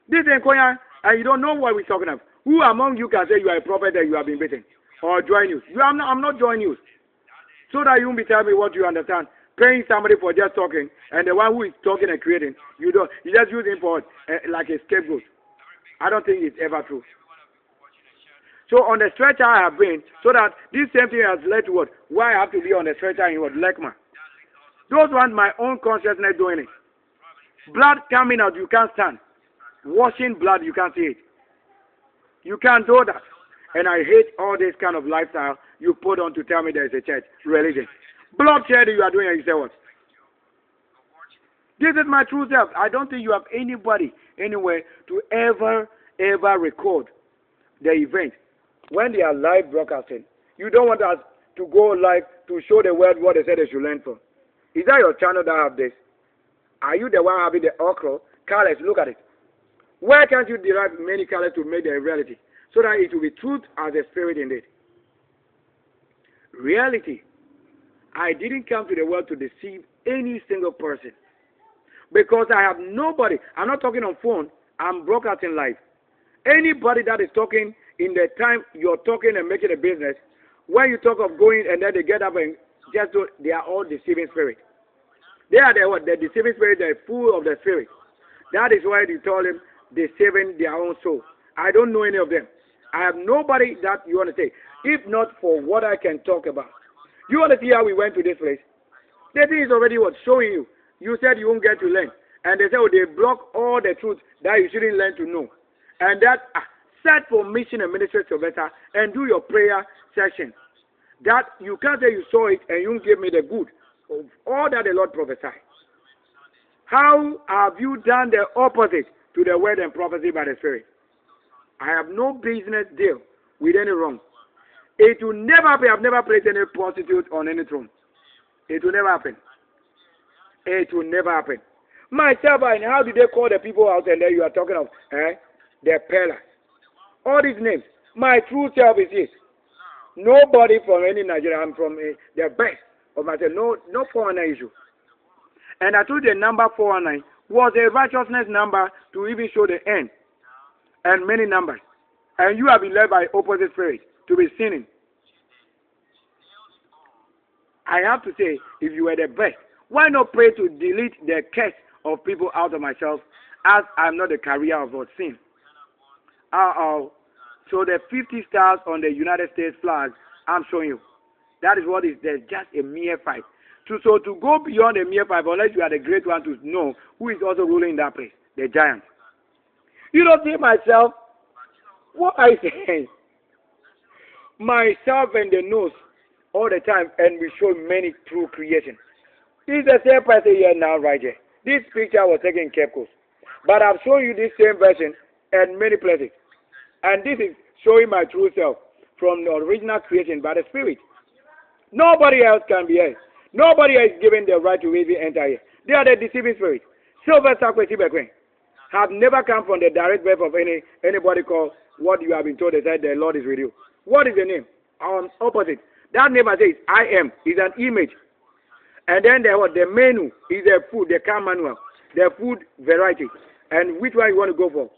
This Nkoya, and you don't know what we're talking about. Who among you can say you are a prophet that you have been beaten? Or join you? I'm not joining you. So that you won't be telling me what you understand. Paying somebody for just talking, and the one who is talking and creating, you just use him for like a scapegoat. I don't think it's ever true. So on the stretcher I have been, so that this same thing has led to what? Why I have to be on the stretcher in what? Lekma. Those want my own consciousness doing it. Blood coming out, you can't stand. Washing blood, you can't see it. You can't do that. And I hate all this kind of lifestyle you put on to tell me there is a church, religion. Bloodshed you are doing, and you say what? This is my true self. I don't think you have anybody anywhere to ever record the event. When they are live broadcasting, you don't want us to go live to show the world what they said they should learn from. Is that your channel that have this? Are you the one having the okra colors? Look at it. Where can't you derive many colors to make the reality? So that it will be truth as a spirit indeed. Reality. I didn't come to the world to deceive any single person. Because I have nobody. I'm not talking on phone. I'm broadcasting live. Anybody that is talking in the time you're talking and making a business, when you talk of going and then they get up and just do, they are all deceiving spirits. They are the deceiving spirits. They are full of the spirit. That is why they told them deceiving their own soul. I don't know any of them. I have nobody that you want to say. If not for what I can talk about. You want to see how we went to this place? The thing is already what? Showing you. You said you won't get to learn. And they said, oh, they block all the truth that you shouldn't learn to know. And that, set for mission and ministry to better and do your prayer session. That you can't say you saw it and you won't give me the good of all that the Lord prophesied. How have you done the opposite to the word and prophecy by the Spirit? I have no business deal with any wrong. It will never happen. I've never placed any prostitute on any throne. It will never happen. It will never happen. Myself, and how did they call the people out and there you are talking of? The pillars. All these names. My true self is it. Nobody from any Nigeria. I'm from the best of myself. No 419 issue. And I told you the number 419 was a righteousness number to even show the end. And many numbers. And you have been led by opposite spirit to be sinning. I have to say, if you were the best, why not pray to delete the curse of people out of myself, as I'm not the carrier of what sin? So the 50 stars on the United States flag, I'm showing you. That is what is there, just a mere fight. So to go beyond a mere fight, unless you are the great one to know who is also ruling in that place, the giant. You don't see myself. What I say? Myself and the nose all the time, and we show many true creation. This is the same person here now, right here. This picture was taken in Cape Coast. But I've shown you this same version at many places. And this is showing my true self from the original creation by the Spirit. Nobody else can be here. Nobody else is given the right to even enter here. They are the deceiving spirit. Silver Sakwe Tibekwe have never come from the direct birth of anybody called what you have been told. They said the Lord is with you. What is the name? Opposite. That name says I am is an image. And then the menu is the food, the car manual, the food variety, and which one you want to go for.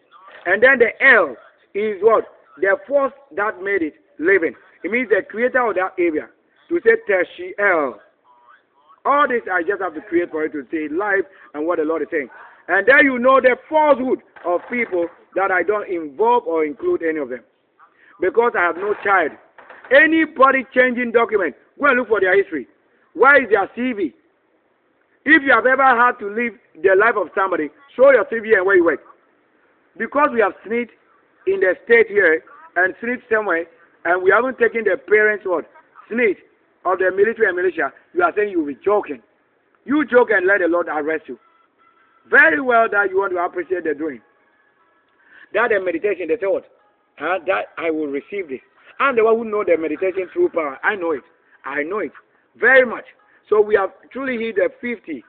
And then the L is what? The force that made it living. It means the creator of that area. To say Teshiel. All this I just have to create for it to say life and what the Lord is saying. And then you know the falsehood of people that I don't involve or include any of them. Because I have no child. Anybody changing document, go and look for their history. Where is their CV? If you have ever had to live the life of somebody, show your CV and where you work. Because we have snitched in the state here and snitched somewhere, and we haven't taken the parents' word, snitch, of the military and militia, you are saying you will be joking. You joke and let the Lord arrest you. Very well that you want to appreciate the doing. That the meditation, they say what? That I will receive this. I'm the one who know the meditation through power. I know it. I know it. Very much. So we have truly hit the 50.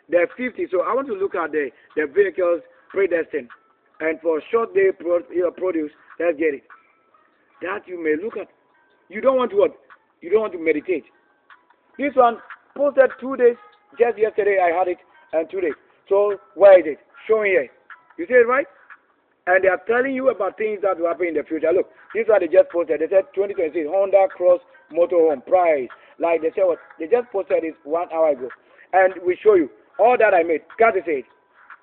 The 50. So I want to look at the vehicles predestined. And for short day produce, let's get it. That you may look at. You don't want to what? You don't want to meditate. This one posted 2 days. Just yesterday I had it and 2 days. So where is it? Showing here. You see it right? And they are telling you about things that will happen in the future. Look, this is what they just posted. They said 2026 Honda Cross motorhome price. Like they said what? They just posted this 1 hour ago. And we show you all that I made. Can't say it.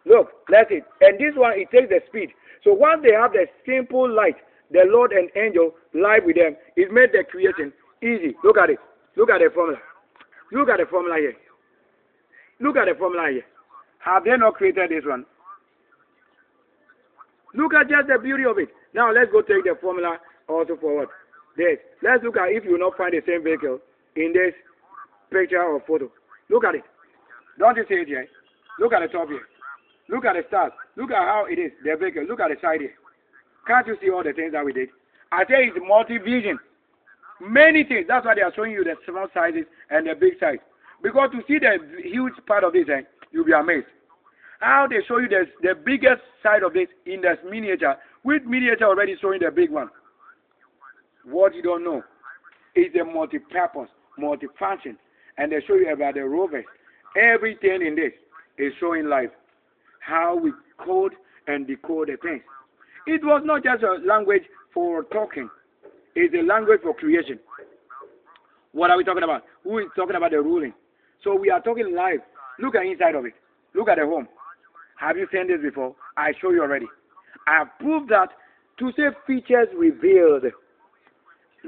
Look, that's it. And this one, it takes the speed. So once they have the simple light, the Lord and angel live with them, it made the creation easy. Look at it. Look at the formula. Look at the formula here. Look at the formula here. Have they not created this one? Look at just the beauty of it. Now let's go take the formula also forward. This. Let's look at if you will not find the same vehicle in this picture or photo. Look at it. Don't you see it here? Look at the top here. Look at the stars. Look at how it is, the vehicle. Look at the side here. Can't you see all the things that we did? I say it's multi-vision. Many things. That's why they are showing you the small sizes and the big size. Because to see the huge part of this, you'll be amazed. How they show you the biggest side of this in the miniature, with miniature already showing the big one. What you don't know is the multi-purpose, multi-function. And they show you about the rovers. Everything in this is showing live. How we code and decode the things. It was not just a language for talking. It's a language for creation. What are we talking about? Who is talking about the ruling? So we are talking live. Look at inside of it. Look at the home. Have you seen this before? I show you already. I have proved that to say features revealed.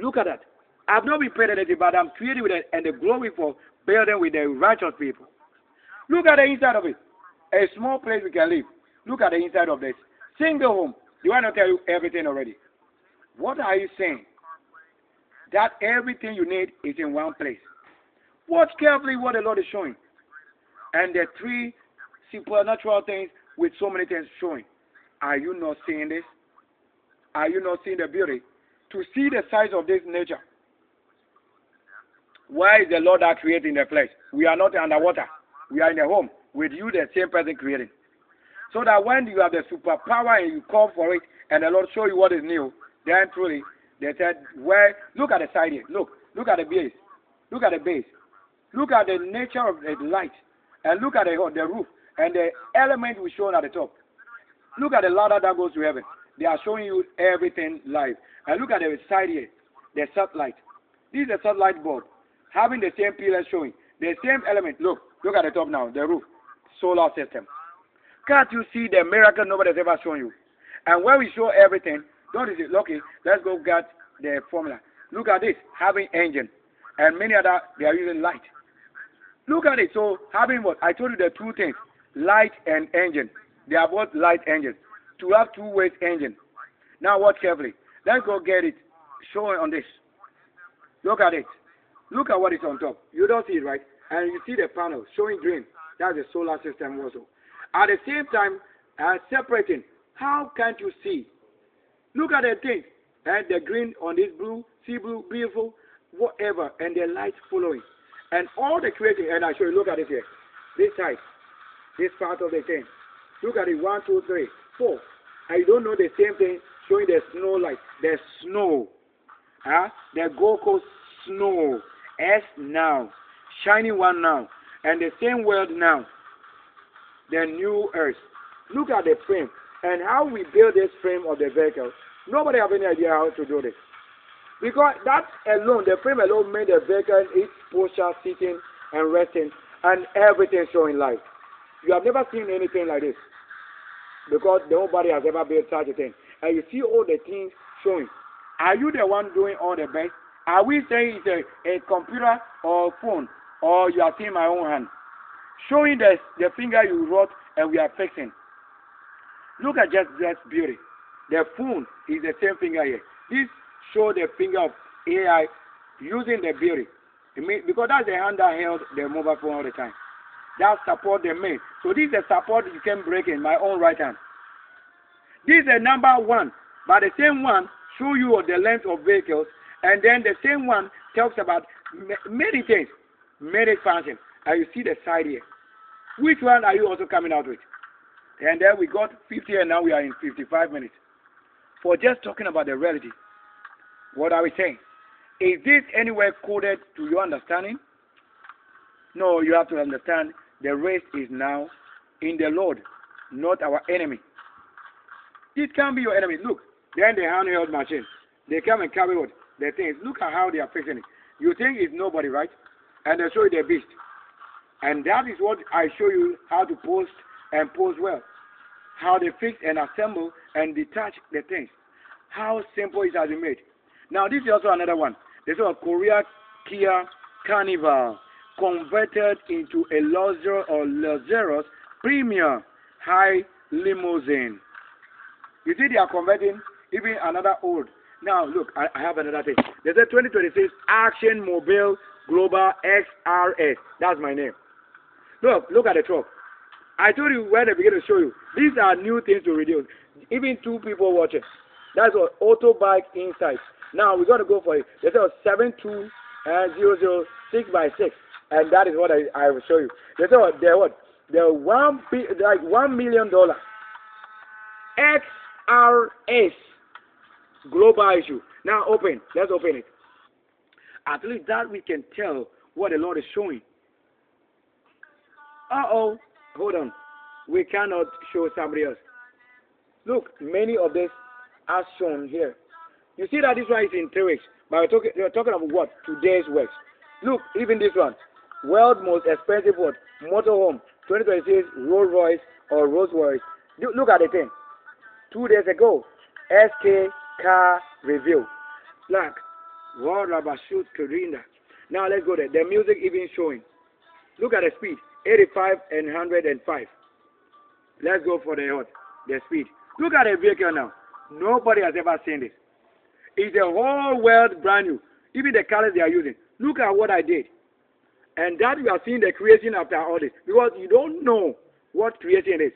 Look at that. I have not been paid anything, but I'm creating with it and the glory for building with the righteous people. Look at the inside of it. A small place we can live. Look at the inside of this. Single home. Do I not tell you everything already? What are you saying? That everything you need is in one place. Watch carefully what the Lord is showing. And the three supernatural things with so many things showing. Are you not seeing this? Are you not seeing the beauty? To see the size of this nature. Why is the Lord that creating the flesh? We are not underwater. We are in the home with you, the same person creating. So that when you have the superpower and you call for it, and the Lord show you what is new, then truly, they said, where, look at the side here. Look at the base. Look at the base. Look at the nature of the light. And look at the roof. And the element we shown at the top. Look at the ladder that goes to heaven. They are showing you everything live. And look at the side here. The satellite. This is a satellite board. Having the same pillars showing. The same element. Look at the top now. The roof. Solar system. Can't you see the miracle nobody has ever shown you? And when we show everything, don't you see, okay, let's go get the formula. Look at this, having engine. And many other, they are using light. Look at it. So having what? I told you the two things, light and engine. They are both light engines. To have two-way engine. Now watch carefully. Let's go get it showing on this. Look at it. Look at what is on top. You don't see it, right? And you see the panel showing green. That's the solar system also. At the same time, separating. How can't you see? Look at the thing. And the green on this blue, sea blue, beautiful, whatever. And the light following. And all the creating, and I show you, look at it here. This side. This part of the thing. Look at it, 1, 2, 3, 4. And you don't know the same thing showing the snow light. The snow. The Gold Coast snow. S now. Shining one now. And the same world now. The new earth. Look at the frame. And how we build this frame of the vehicle. Nobody have any idea how to do this. Because that alone, the frame alone made the vehicle, its posture, sitting and resting, and everything showing light. You have never seen anything like this. Because nobody has ever built such a thing. And you see all the things showing. Are you the one doing all the best? Are we saying it's a computer or phone? Or you are seeing my own hand? Showing the finger you wrote and we are fixing. Look at just beauty. The phone is the same finger here. This show the finger of AI using the beauty. Because that's the hand that held the mobile phone all the time. That support the main. So this is a support you can break in my own right hand. This is a number one, but the same one show you the length of vehicles, and then the same one talks about many things, many functions. And you see the side here. Which one are you also coming out with? And then we got 50, and now we are in 55 minutes for just talking about the reality. What are we saying? Is this anywhere coded to your understanding? No, you have to understand the race is now in the Lord, not our enemy. It can be your enemy. Look, then the handheld machine. They come and carry what? The things. Look at how they are fixing it. You think it's nobody, right? And they show you the beast. And that is what I show you how to post and post well. How they fix and assemble and detach the things. How simple it has been made. Now this is also another one. This is a Korea Kia Carnival converted into a luxurious premium high limousine. You see, they are converting even another old. Now, look, I have another thing. There's a 2026 Action Mobile Global XRS. That's my name. Look at the truck. I told you when I began to show you. These are new things to reduce. Even two people watching. That's what auto bike inside. Now we're going to go for it. There's a 72006 by 6, and that is what I will show you. There's what? The $1 million XRS global issue. Now open. Let's open it. At least that we can tell what the Lord is showing. Hold on. We cannot show somebody else. Look, many of this are shown here. You see that this one is in 3 weeks. But we're talking about what? Today's works. Look, even this one. World's most expensive what? Motorhome. 2026 Rolls Royce or Rolls Royce. Look at the thing. 2 days ago. SK Car Review. Look. World Rubber Shoot Karina. Now let's go there. The music even showing. Look at the speed. 85 and 105. Let's go for the speed. Look at the vehicle now. Nobody has ever seen this. It's the whole world brand new. Even the colors they are using. Look at what I did. And that we are seeing the creation after all this. Because you don't know what creation is.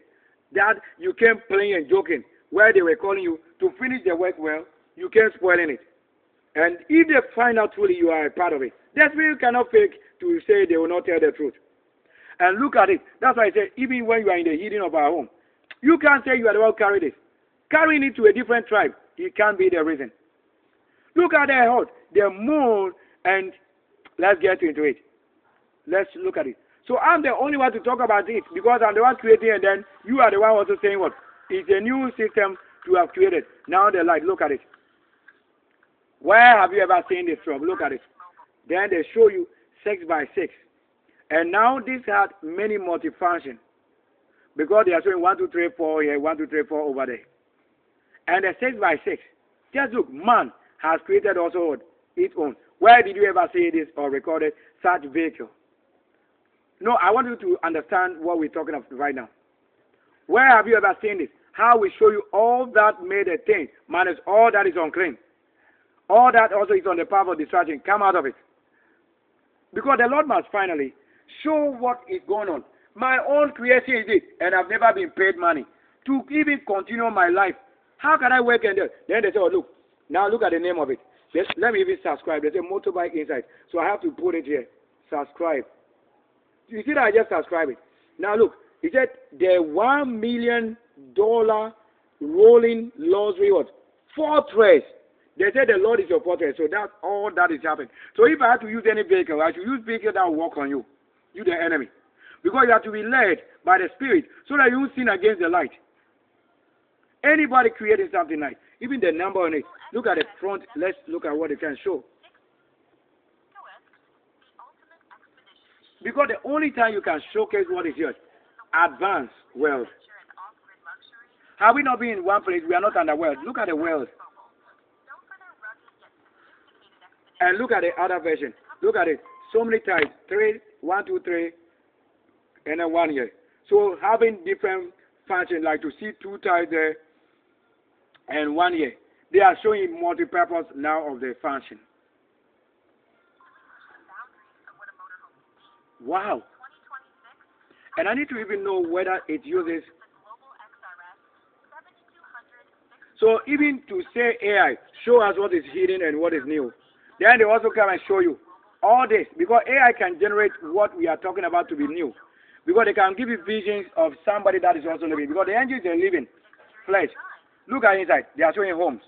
That you came playing and joking. Where they were calling you to finish the work well. You came spoiling it. And if they find out truly you are a part of it. That's why you cannot fake to say they will not tell the truth. And look at it. That's why I said, even when you are in the heating of our home, you can't say you are the one carrying this. Carrying it to a different tribe, it can't be the reason. Look at the heart, the moon, and let's get into it. Let's look at it. So I'm the only one to talk about it because I'm the one creating, and then you are the one also saying what? It's a new system to have created. Now the light, look at it. Where have you ever seen this from? Look at it. Then they show you 6 by 6. And now this had many multifunction. Because they are showing 1, 2, 3, 4 here, 1, 2, 3, 4 over there. And the 6 by 6. Just look, man has created also its own. Where did you ever see this or recorded such vehicle? No, I want you to understand what we're talking about right now. Where have you ever seen this? How we show you all that made a thing, minus all that is unclean. All that also is on the path of destruction. Come out of it. Because the Lord must finally show what is going on. My own creation is it, and I've never been paid money to even continue my life. How can I work and then they say, oh, look, now look at the name of it. Let me even subscribe. There's a motorbike inside. So I have to put it here. Subscribe. You see that I just subscribe it. Now look, it said the $1 million rolling luxury fortress. They said the Lord is your fortress. So that's all that is happening. So if I have to use any vehicle, I should use vehicle that will work on you. You the enemy. Because you have to be led by the Spirit so that you won't sin against the light. Anybody creating something nice, even the number on it. Look at the front. Let's look at what it can show. Because the only time you can showcase what is yours, advanced world. Have we not been in one place? We are not under world. Look at the world. And look at the other version. Look at it. So many types. 3, 1, 2, 3, and then 1 here. So having different functions, like to see 2 types there and 1 here. They are showing multi-purpose now of the function. Wow. And I need to even know whether it uses. So even to say AI, show us what is hidden and what is new. Then they also come and show you all this because AI can generate what we are talking about to be new. Because they can give you visions of somebody that is also living. Because the angels are living flesh. Look at inside. They are showing homes.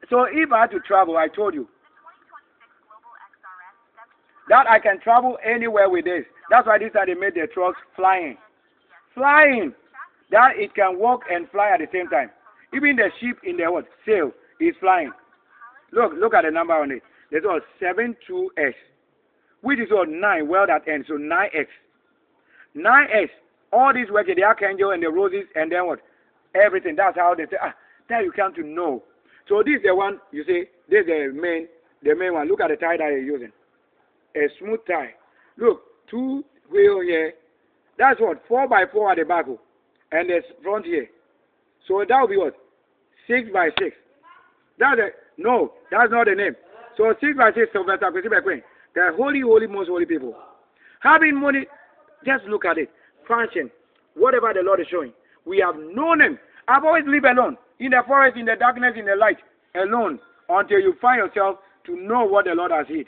So if I had to travel, I told you that I can travel anywhere with this. That's why this time they made the trucks flying. Flying. That it can walk and fly at the same time. Even the ship in the what? Sail is flying. Look at the number on it. There's all 72S, which is all 9, well that ends. So 9X. 9X. All these work, the archangel and the roses and then what? Everything. That's how they say, that you come to know. So this is the one, you see, this is the main one. Look at the tie that you're using. A smooth tie. Look, 2 wheel here. That's what? 4x4 at the back. And the front here. So that will be what? 6x6. That's it. No, that's not the name. So 6x6 Sylvester, the holy, most holy people. Having money, just look at it. Function. Whatever the Lord is showing. We have known Him. I've always lived alone. In the forest, in the darkness, in the light. Alone. Until you find yourself to know what the Lord has hid.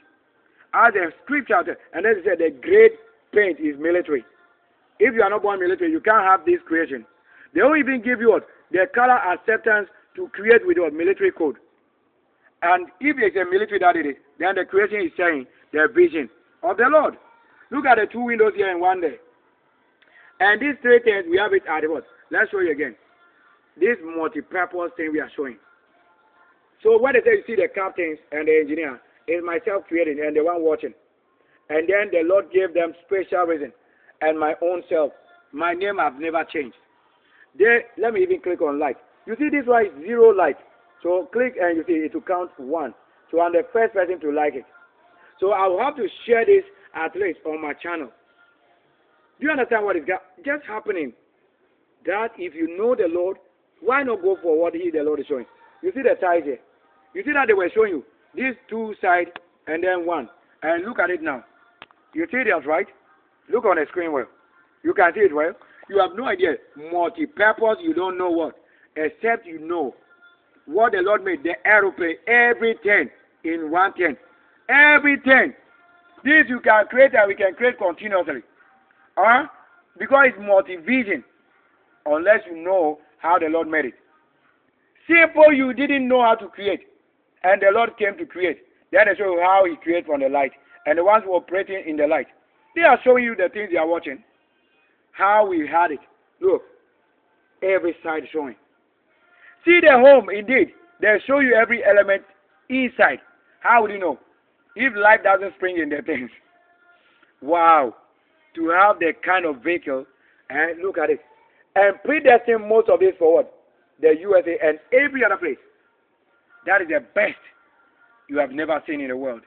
As the scripture, and then it said the great paint is military. If you are not born military, you can't have this creation. They won't even give you what? The color acceptance to create with what? Military code. And if it's a military that did it, then the creation is saying the vision of the Lord. Look at the 2 windows here in one day. And these 3 things, we have it at the what? Let's show you again. This multi-purpose thing we are showing. So when they say you see the captains and the engineer, it's myself creating and the one watching. And then the Lord gave them special reason. And my own self. My name has never changed. Let me even click on like. You see this one is 0 like. So click and you see it will count 1. So I'm the first person to like it. So I will have to share this at least on my channel. Do you understand what is just happening? That if you know the Lord, why not go for what the Lord is showing? You see the ties here. You see that they were showing you these 2 sides and then 1. And look at it now. You see that, right? Look on the screen well. You can see it well. You have no idea. Multi-purpose, you don't know what. Except you know what the Lord made. The aeroplane, everything in 110. Everything. This you can create and we can create continuously. Because it's multi-vision. Unless you know how the Lord made it. Simple, you didn't know how to create. And the Lord came to create. Then they show you how He created from the light. And the ones who are operating in the light. They are showing you the things you are watching. How we had it. Look. Every side showing. See the home, indeed. They show you every element inside. How would you know? If life doesn't spring in the things. Wow. To have the kind of vehicle. And look at it. And predestine most of this for what? The USA and every other place. That is the best you have never seen in the world.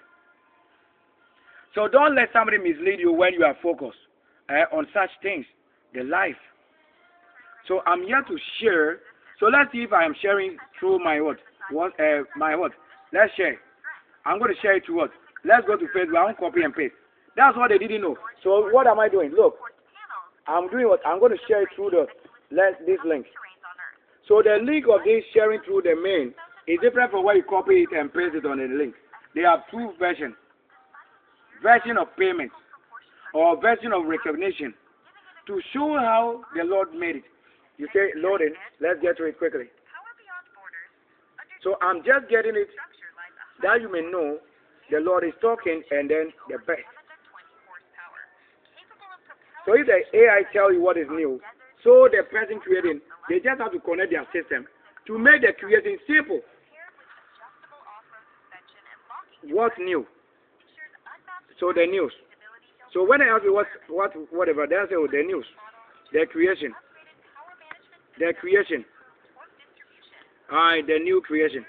So don't let somebody mislead you when you are focused on such things. The life. So I'm here to share. So let's see if I am sharing through my what? My what? Let's share. I'm going to share it to what? Let's go to Facebook. I won't copy and paste. That's what they didn't know. So what am I doing? Look. I'm doing what? I'm going to share it through this link. So the link of this sharing through the main is different from where you copy it and paste it on the link. They have 2 versions. Version of payment or version of recognition to show how the Lord made it. You say loading, let's get to it quickly. So I'm just getting it that you may know the Lord is talking and then the best. So if the AI tell you what is new, so the person creating, they just have to connect their system to make the creating simple. What's new? So the news. So when I ask you whatever, they say, the news, the creation, the creation, the new creation.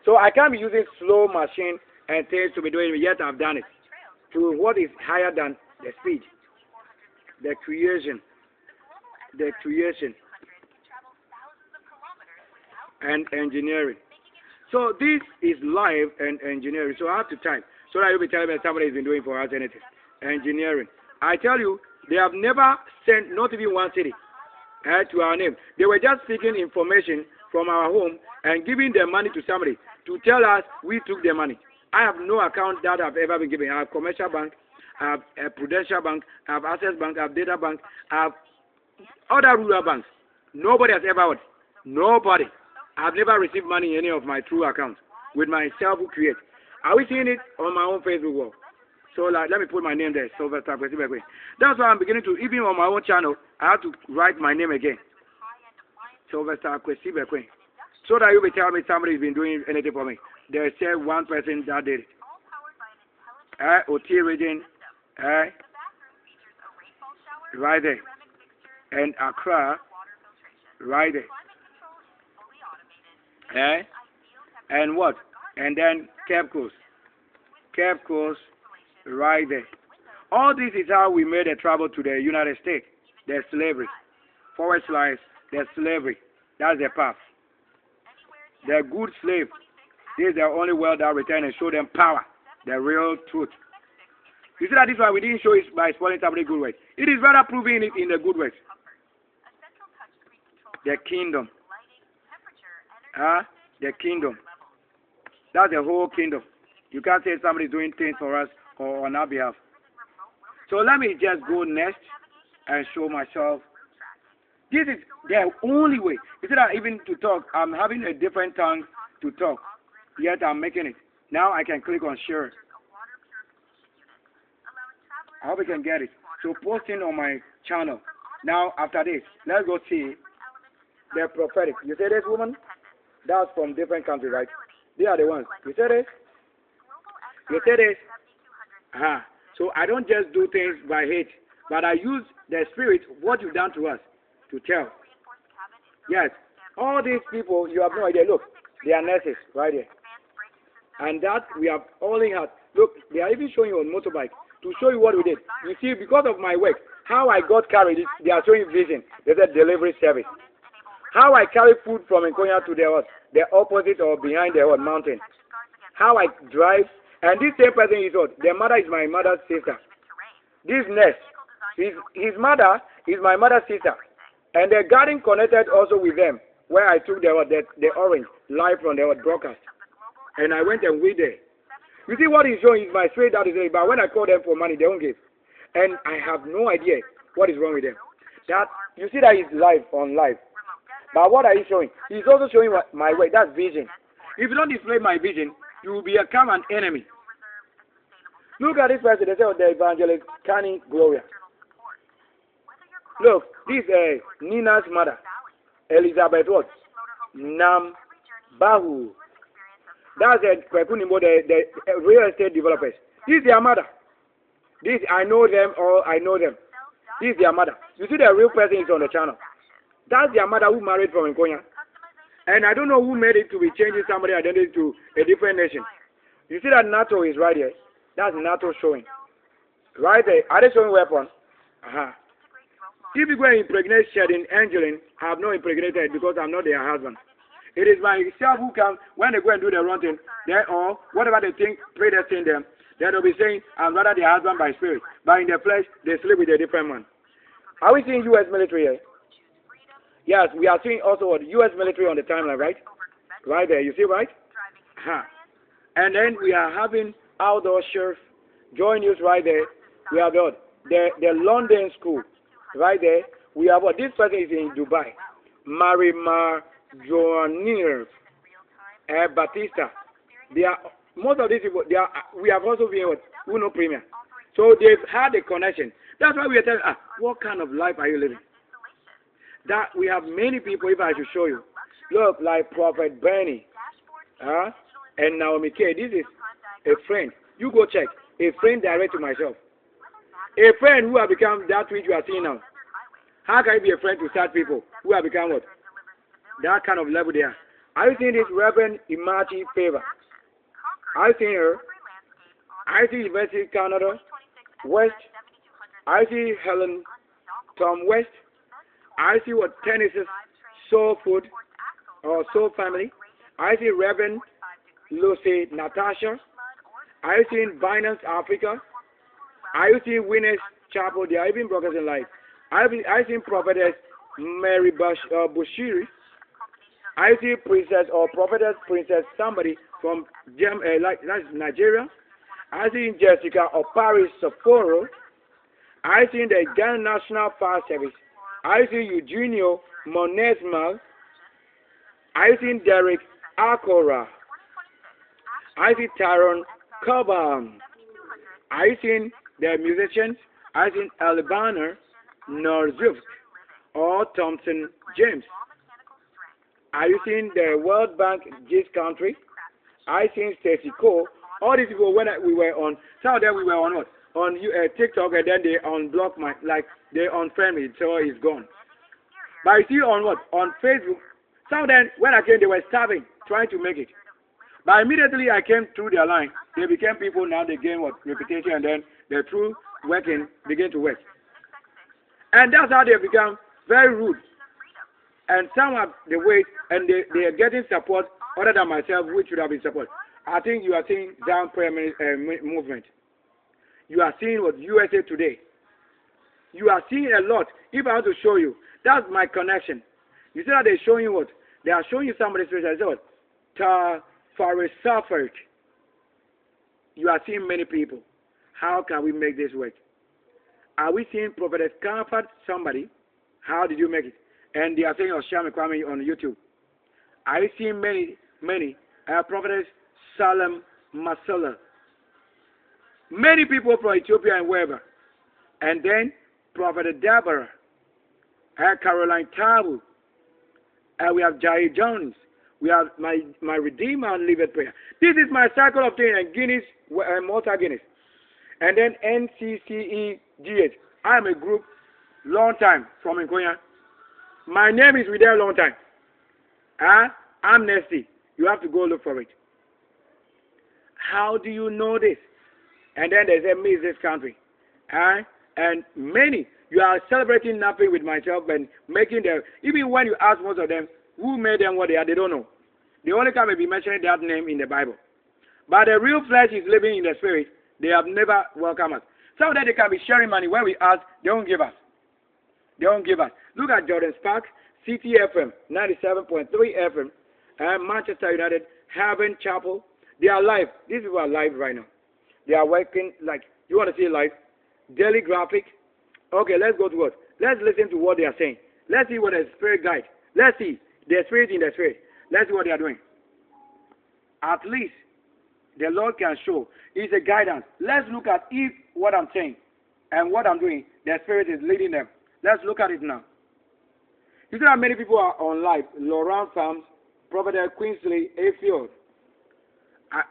So I can't be using slow machine and things to be doing it, yet I've done it. To what is higher than the speed. The creation. The creation. And engineering. So this is live and engineering. So I have to type. So that you'll be telling me somebody has been doing for us anything. Engineering. I tell you, they have never sent not even one city to our name. They were just seeking information from our home and giving the money to somebody to tell us we took the money. I have no account that I've ever been given. I have Commercial Bank, I have a Prudential Bank, I have Access Bank, I have Data Bank, I have other rural banks. Nobody has ever, nobody. I've never received money in any of my true accounts with myself who create. Are we seeing it on my own Facebook wall? So like, let me put my name there, Sylvester Kwesi Bekwe. That's why I'm beginning to, even on my own channel, I have to write my name again. Sylvester Kwesi Bekwe. So that you'll be telling me somebody's been doing anything for me. They say one person that did it. OT region, right there. And Accra, right there. And what? And then Cape Coast. Cape Coast, right there. All this is how we made a travel to the United States. There's slavery. Forward slash, there's slavery. That's the path. The good slave. This is the only way that return and show them power. The real truth. You see that this one we didn't show it by spoiling somebody good ways. It is rather proving it in the good ways. The kingdom. The kingdom. That's the whole kingdom. You can't say somebody's doing things for us or on our behalf. So let me just go next and show myself. This is the only way. You see that even to talk, I'm having a different tongue to talk. Yet I'm making it. Now I can click on share. I hope you can get it. So posting on my channel. Now after this, let's go see the prophetic. You see this woman? That's from different countries, right? They are the ones. You see this? You see this? So I don't just do things by hate, but I use the spirit, what you've done to us, to tell. Yes. All these people, you have no idea. Look, they are nurses right here. And that we have only had. Look, they are even showing you on motorbike to show you what we did. You see, because of my work, how I got carried, they are showing vision. There's a delivery service. How I carry food from Nkonya to the opposite or behind the mountain. How I drive. And this same person is what? Their mother is my mother's sister. This nurse, his mother is my mother's sister. And the garden connected also with them, where I took the orange live from the broadcast. And I went and wait there. You see what he's showing is my spirit that is there. But when I call them for money, they won't give. And I have no idea what is wrong with them. That you see that he's live on live. But what are you showing? He's also showing my way. That's vision. If you don't display my vision, you will become an enemy. Look at this person. They say the evangelist Kani Gloria. Look, this is Nina's mother, Elizabeth what? Nam Bahu. That's the real estate developers. This is their mother. This I know them or I know them. This is their mother. You see the real person is on the channel. That's their mother who married from Nkonya. And I don't know who made it to be changing somebody's identity to a different nation. You see that NATO is right here. That's NATO showing. Right there. Are they showing weapon? If you go and impregnate Shedding Angeline, I have not impregnated because I'm not their husband. It is myself who can, when they go and do the wrong thing, they or whatever they think, predestine them, then they'll be saying, I'm rather their husband by spirit. But in the flesh, they sleep with a different man. Are we seeing U.S. military here? Yes, we are seeing also what U.S. military on the timeline, right? Right there, you see, right? And then we are having outdoor sheriff, Joy News right there. We have the London school right there. We have what this person is in Dubai. Marimar Joanir Batista. They are most of these people. They are. We have also been what Uno Premier. So they've had a connection. That's why we are telling. What kind of life are you living? That we have many people. If I should show you, look like Prophet Benny, and Naomi K. This is a friend. You go check. A friend direct to myself. A friend who have become that which you are seeing now. How can you be a friend to such people who have become what? That kind of level there. Are you seeing this Reverend Imachi Favor? Are you seeing her? I see University of Canada, West. I see Helen Tom West. I see what Tennis's Soul Food or Soul Family. I see Reverend Lucy Natasha. Are you seeing Binance Africa? Are you seeing Winners Chapel? They are even broadcasting live. I seen Prophetess Mary Bushiri. I see Princess or Prophetess Princess somebody from like that's Nigeria. I see Jessica or Paris Sapporo. I see the Ghana National Fire Service. I see Eugenio Monesma. I see Derek Akora. I see Tyrone Coburn. I see the musicians. I see Alabama Norzuf or Thompson James. Are you seeing the World Bank Gist Country? I seen Stacy Cole. All these people when we were on, some of them we were on what? On TikTok, and then they unblock my, like they unfriend me, so it's gone. But you see on what? On Facebook, some of them when I came they were starving, trying to make it. But immediately I came through their line, they became people. Now they gain what? Reputation, and then the true working begin to work. And that's how they become very rude. And some have the weight, and they are getting support other than myself, which should have been support. I think you are seeing down prayer movement. You are seeing what USA Today. You are seeing a lot. If I want to show you, that's my connection. You see that they're showing you what? They are showing you somebody's face. I said what? Faris suffered. You are seeing many people. How can we make this work? Are we seeing Prophetess comfort somebody? How did you make it? And they are saying Oshami Kwame on YouTube. I see many Prophetess Salem Masala. Many people from Ethiopia and wherever. And then Prophetess Deborah, Caroline Tabu. And we have Jai Jones. We have my Redeemer and Live Prayer. This is my circle of things and Guinness, Malta Guinness. And then NCCEGH. I am a group, long time, from Nkonya. My name is with there a long time. Amnesty. You have to go look for it. How do you know this? And then there's a miss this country. And many, you are celebrating nothing with myself and making them, even when you ask most of them, who made them what they are, they don't know. They only come and be mentioning that name in the Bible. But the real flesh is living in the spirit. They have never welcomed us. Some of them, they can be sharing money. When we ask, they won't give us. They won't give us. Look at Jordan Sparks, CTFM, 97.3 FM, and Manchester United, Heaven Chapel. They are live. These people are live right now. They are working like, you want to see live? Daily Graphic. Okay, let's go to what? Let's listen to what they are saying. Let's see what the spirit guide. Let's see the spirit in the spirit. Let's see what they are doing. At least the Lord can show. It's a guidance. Let's look at if what I'm saying and what I'm doing, the spirit is leading them. Let's look at it now. You see how many people are on live. Laurent Farms, Prophet Queensley, Afield.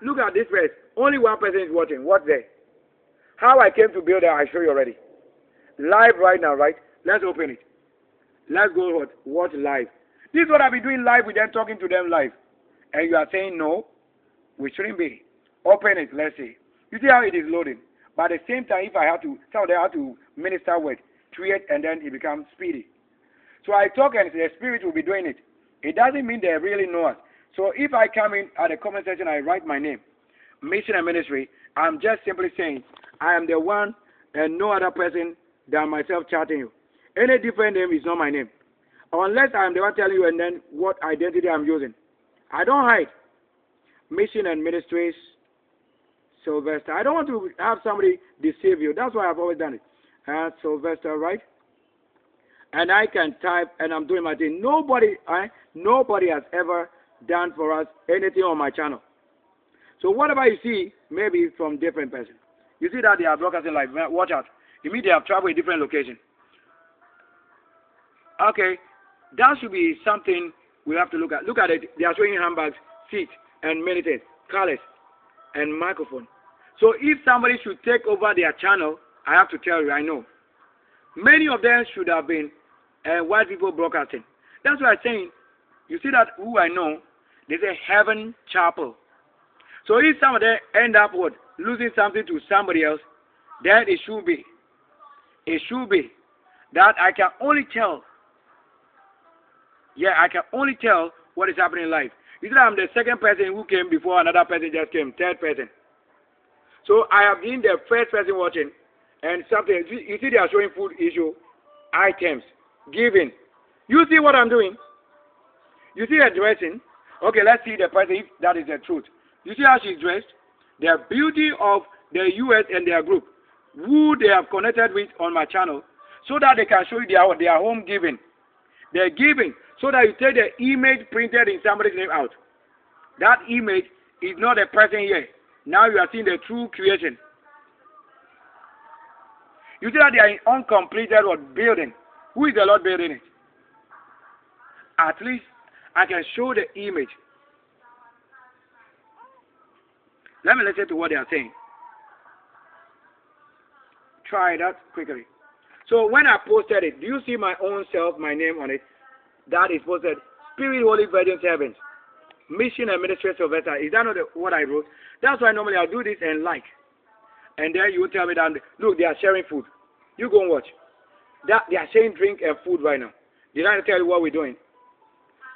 Look at this verse. Only one person is watching. What's there? How I came to build that, I show you already. Live right now, right? Let's open it. Let's go watch live. This is what I've been doing live with them, talking to them live. And you are saying, no, we shouldn't be. Open it, let's see. You see how it is loading. But at the same time, if I have to, some of them have to minister word, create, and then it becomes speedy. So I talk and the spirit will be doing it. It doesn't mean they really know us. So if I come in at the comment section, I write my name, mission and ministry, I'm just simply saying, I am the one and no other person than myself chatting you. Any different name is not my name. Unless I am the one telling you and then what identity I'm using. I don't hide. Mission and ministries, Sylvester. I don't want to have somebody deceive you. That's why I've always done it. Sylvester, right? And I can type and I'm doing my thing. Nobody has ever done for us anything on my channel. So whatever you see, maybe from different person. You see that they are broadcasting live. Watch out. You mean they have traveled a different location. Okay. That should be something we have to look at. Look at it. They are showing handbags, seats, and many things. Colors, and microphone. So if somebody should take over their channel, I have to tell you, I know. Many of them should have been white people broadcasting. That's why I'm saying, you see that who I know, there's a Heaven Chapel. So if some of them end up with losing something to somebody else, then it should be that I can only tell. Yeah, I can only tell what is happening in life. You see, I'm the second person who came before another person just came, third person. So I have been the first person watching, and something, you see they are showing food issue, items, giving. You see what I'm doing? You see her dressing? Okay, let's see the person if that is the truth. You see how she's dressed? The beauty of the US and their group, who they have connected with on my channel, so that they can show you their home giving. They're giving, so that you take the image printed in somebody's name out. That image is not a person here. Now you are seeing the true creation. You see that they are in uncompleted building. Who is the Lord building it? At least I can show the image. Let me listen to what they are saying. Try that quickly. So when I posted it, do you see my own self, my name on it? That is posted. Spirit Holy Virgin Servants. Mission and Ministry Sylvester. Is that not what I wrote? That's why normally I'll do this and like. And then you tell me that, look, they are sharing food. You go and watch. That they are sharing drink and food right now. Did I tell you what we're doing?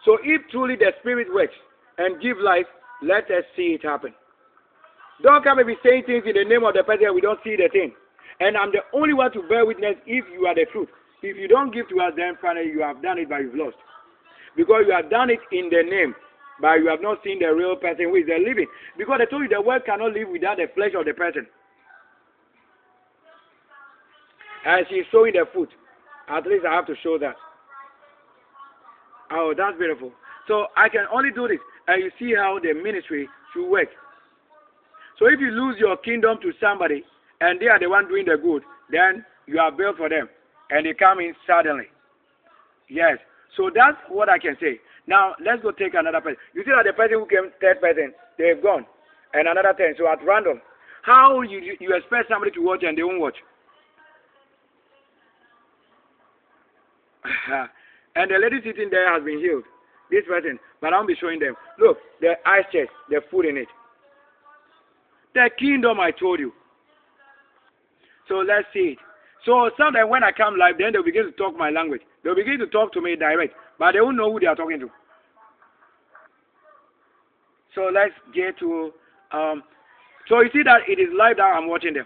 So if truly the Spirit works and give life, let us see it happen. Don't come and be saying things in the name of the person we don't see the thing. And I'm the only one to bear witness if you are the truth. If you don't give to us, then finally you have done it, but you've lost. Because you have done it in the name, but you have not seen the real person who is the living. Because I told you the world cannot live without the flesh of the person. And she's showing the foot. At least I have to show that. Oh, that's beautiful. So I can only do this. And you see how the ministry should work. So if you lose your kingdom to somebody, and they are the one doing the good, then you are built for them. And they come in suddenly. Yes. So that's what I can say. Now, let's go take another person. You see that the person who came third person, they've gone. And another 10. So at random. How you expect somebody to watch and they won't watch? And the lady sitting there has been healed. This person. But I'll be showing them. Look, the ice chest, the food in it. The kingdom I told you. So let's see it. So sometimes when I come live, then they'll begin to talk my language. They'll begin to talk to me direct. But they won't know who they are talking to. So let's get to... so you see that it is live that I'm watching them.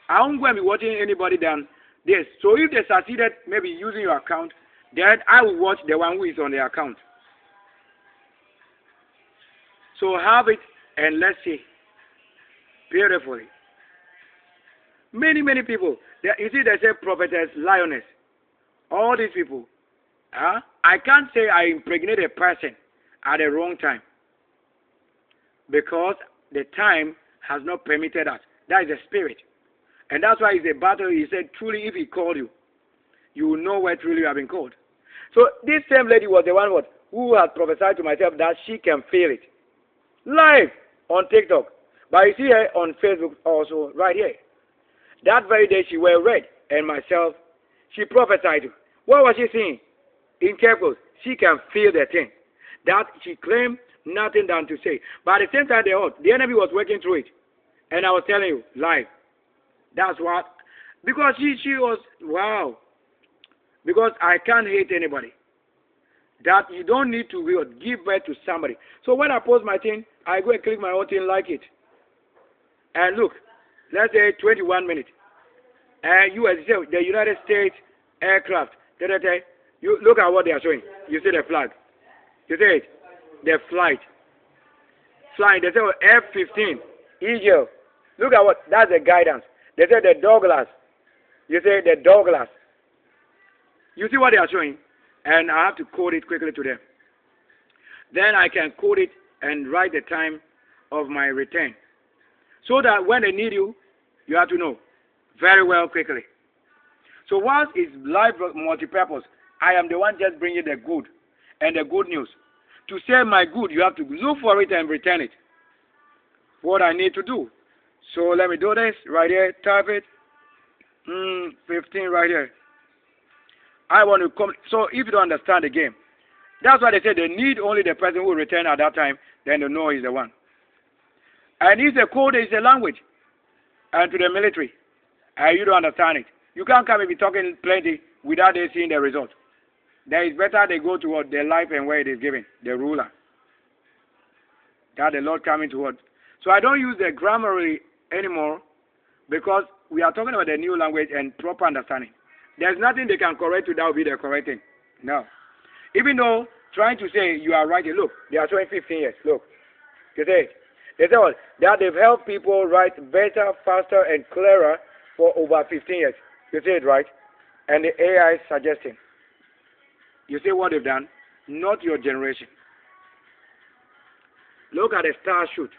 I won't go and be watching anybody than this. So if they succeeded maybe using your account, then I will watch the one who is on the account. So have it and let's see. Beautifully. Many people. You see, they say prophetess, lioness. All these people. I can't say I impregnate a person at the wrong time. Because the time has not permitted us. That is the spirit. And that's why it's a battle. He said, truly, if he called you, you will know where truly you have been called. So this same lady was the one who had prophesied to myself that she can feel it. Live on TikTok. But you see her on Facebook also, right here. That very day she were red, and myself, she prophesied. What was she seeing? In careful, she can feel the thing. That she claimed nothing than to say. But at the same time, the enemy was working through it. And I was telling you, live. That's what. Because she was, wow. Because I can't hate anybody. That you don't need to give birth to somebody. So when I post my thing, I go and click my own thing, like it. And look, let's say 21 minutes. And the United States aircraft, you look at what they are showing. You see the flag. You see it? The flight. Flying. They say F-15, Eagle. Look at what, that's the guidance. They say the Douglas. You say the Douglas. You see what they are showing? And I have to code it quickly to them. Then I can code it and write the time of my return. So that when they need you, you have to know very well quickly. So once it's live multi-purpose, I am the one just bringing the good and the good news. To say my good, you have to look for it and return it. What I need to do. So let me do this right here. Type it. 15 right here. I want to come. So if you don't understand the game, that's why they say they need only the person who will return at that time. Then they know he's the one. And it's a code, it's a language. And to the military. And you don't understand it. You can't come and be talking plenty without they seeing the result. Then it's better they go toward their life and where it is given, the ruler. That the Lord coming toward. So I don't use the grammar anymore because we are talking about the new language and proper understanding. There's nothing they can correct you that will be the correct thing. No. Even though trying to say you are writing, look, they are showing 15 years. Look, you say, they say what? That they've helped people write better, faster, and clearer for over 15 years. You say it right? And the AI is suggesting. You see what they've done? Not your generation. Look at the star shoot.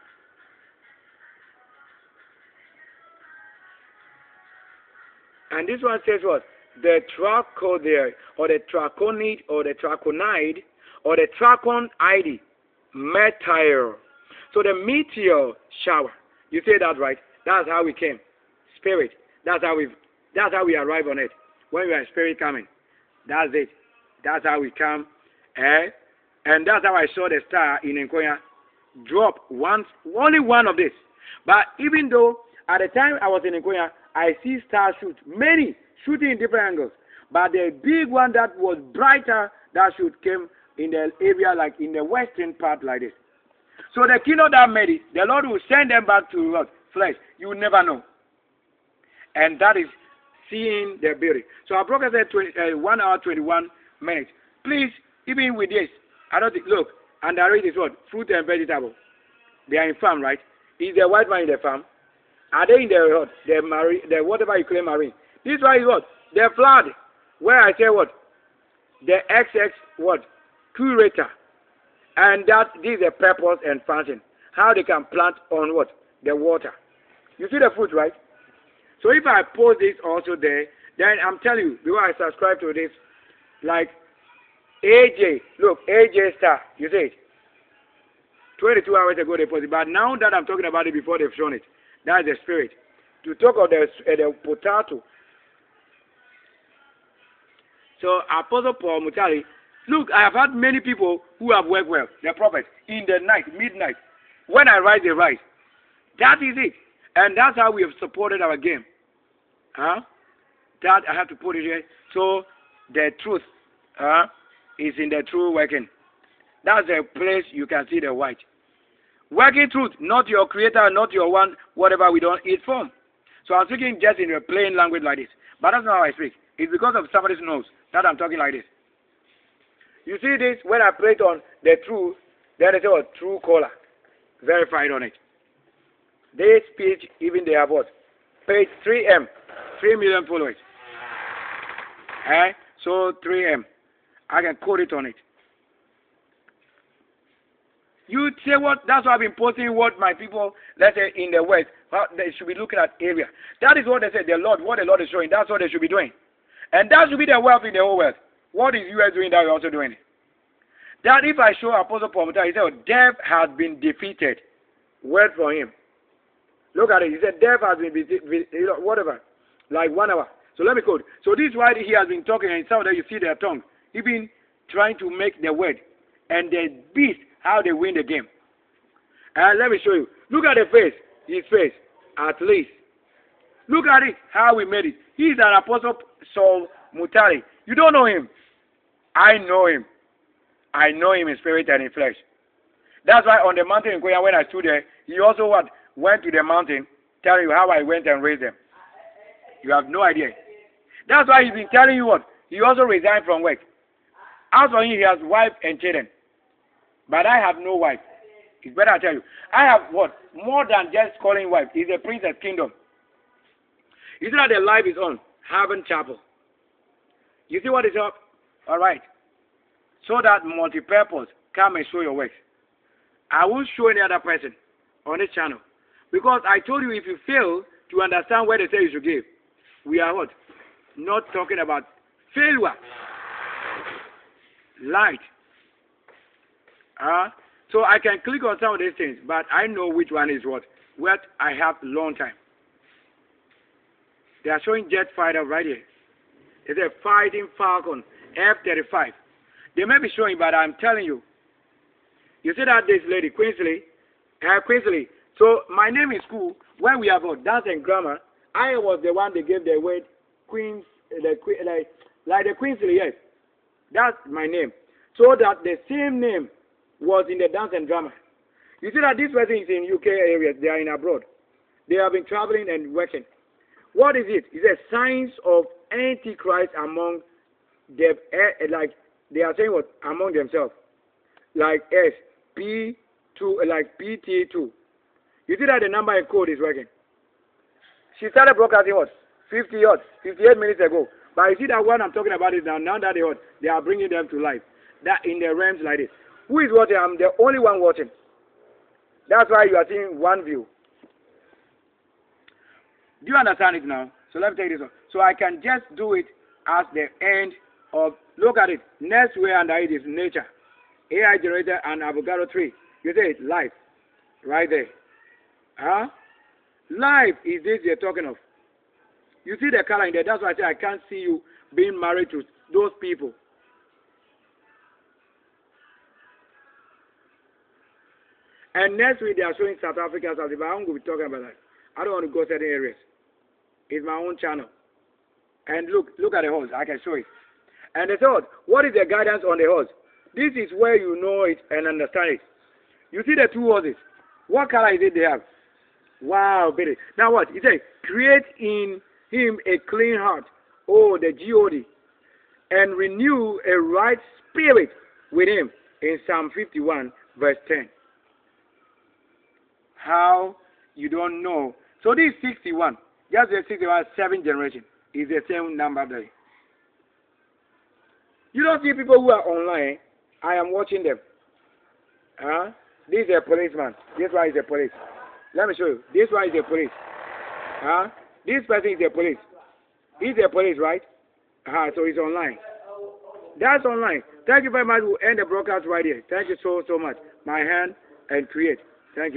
And this one says what? The tracode or the traconide, or the traconide, or the traconide methyl. So the meteor shower. You say that right? That's how we came. Spirit. That's how we arrive on it. When we are spirit coming. That's it. That's how we come. And that's how I saw the star in Nkoya drop only one of this. But even though at the time I was in Nkoya, I see stars shoot, many shooting in different angles. But the big one that was brighter, that shoot came in the area like in the western part like this. So the kingdom that made it, the Lord will send them back to what? Flesh. You will never know. And that is seeing the beauty. So our program said 1 hour 21 minutes. Please, even with this, I don't think, look, underrated is what? Fruit and vegetable. They are in farm, right? Is the white man in the farm? Are they in the marine, the whatever you claim marine? This one is what? The flood. Where I say what? The XX what? Curator. And that this is the purpose and function. How they can plant on what? The water. You see the fruit, right? So if I post this also there, then I'm telling you, because I subscribe to this, like AJ, look, AJ Star, you see it? 22 hours ago they posted, but now that I'm talking about it before they've shown it, that's the spirit. To talk of the potato. So Apostle Paul Mutali, look, I have had many people who have worked well, the prophets, in the night, midnight. When I rise, they rise. That is it. And that's how we have supported our game. Huh? That I have to put it here. So the truth is in the true working. That's the place you can see the white. Working truth, not your creator, not your one, whatever we don't eat from. So I'm speaking just in a plain language like this. But that's not how I speak. It's because of somebody's nose that I'm talking like this. You see this, when I play it on the truth, there is a true caller. Verified on it. This page, even they have what? Page 3M. 3 million followers. So 3M. I can code it on it. You say what? That's why I've been posting what my people, let's say in the West, they should be looking at area. That is what they said, the Lord, what the Lord is showing. That's what they should be doing. And that should be the wealth in the whole world. What is US doing that we're also doing? That if I show Apostle Paul, he said, death has been defeated. Word for him. Look at it. He said, death has been defeated, whatever. Like 1 hour. So let me quote. So this is why he has been talking, and some of them you see their tongue. He's been trying to make the word. And the beast, how they win the game. And let me show you. Look at the face. His face. At least. Look at it. How we made it. He's an Apostle Saul Mutari. You don't know him. I know him. I know him in spirit and in flesh. That's why on the mountain in Koya, when I stood there, he also what? Went to the mountain, telling you how I went and raised them. You have no idea. That's why he's been telling you what? He also resigned from work. As for him, he has wife and children. But I have no wife. It's better I tell you. I have what? More than just calling wife. He's a prince of kingdom. You see that the life is on Haven Chapel. You see what is up? All right. So that multi-purpose come and show your works. I won't show any other person on this channel. Because I told you if you fail to understand where they say you should give, we are what? Not talking about failure. Light. So I can click on some of these things, but I know which one is what I have long time. They are showing jet fighter right here. It's a fighting Falcon F-35. They may be showing, but I'm telling you. You see that this lady, Queensley. So my name in school, when we have dance and grammar, I was the one that gave the word Queens, like the Queensley, yes. That's my name. So that the same name was in the dance and drama. You see that this person is in UK areas, they are in abroad. They have been traveling and working. What is it? It's a signs of Antichrist among them, like they are saying what? Among themselves. Like S, P, 2, like PT2. You see that the number and code is working. She started broadcasting what? 58 minutes ago. But you see that what I'm talking about is now that they are bringing them to life. That in the realms like this. Who is watching? I'm the only one watching. That's why you are seeing one view. Do you understand it now? So let me take this one. So I can just do it as the end of, look at it. Next way under it is nature. AI generator and avocado tree. You say it's life. Right there. Huh? Life is this you're talking of. You see the color in there. That's why I say I can't see you being married to those people. And next week they are showing South Africa. But I'm going to be talking about that. I don't want to go certain areas. It's my own channel. And look at the horse. I can show it. And the horse. What is the guidance on the horse? This is where you know it and understand it. You see the two horses. What color is it they have? Wow, baby. Now what? It says, create in him a clean heart. Oh, the God. And renew a right spirit with him. In Psalm 51, verse 10. How you don't know. So this is 61. Just the 61, 7th generation is the same number there. You don't see people who are online. I am watching them. Huh? This is a policeman. This one is a police. Let me show you. This one is a police. Huh? This person is a police. He's a police, right? So he's online. That's online. Thank you very much. We'll end the broadcast right here. Thank you so much. My hand and create. Thank you.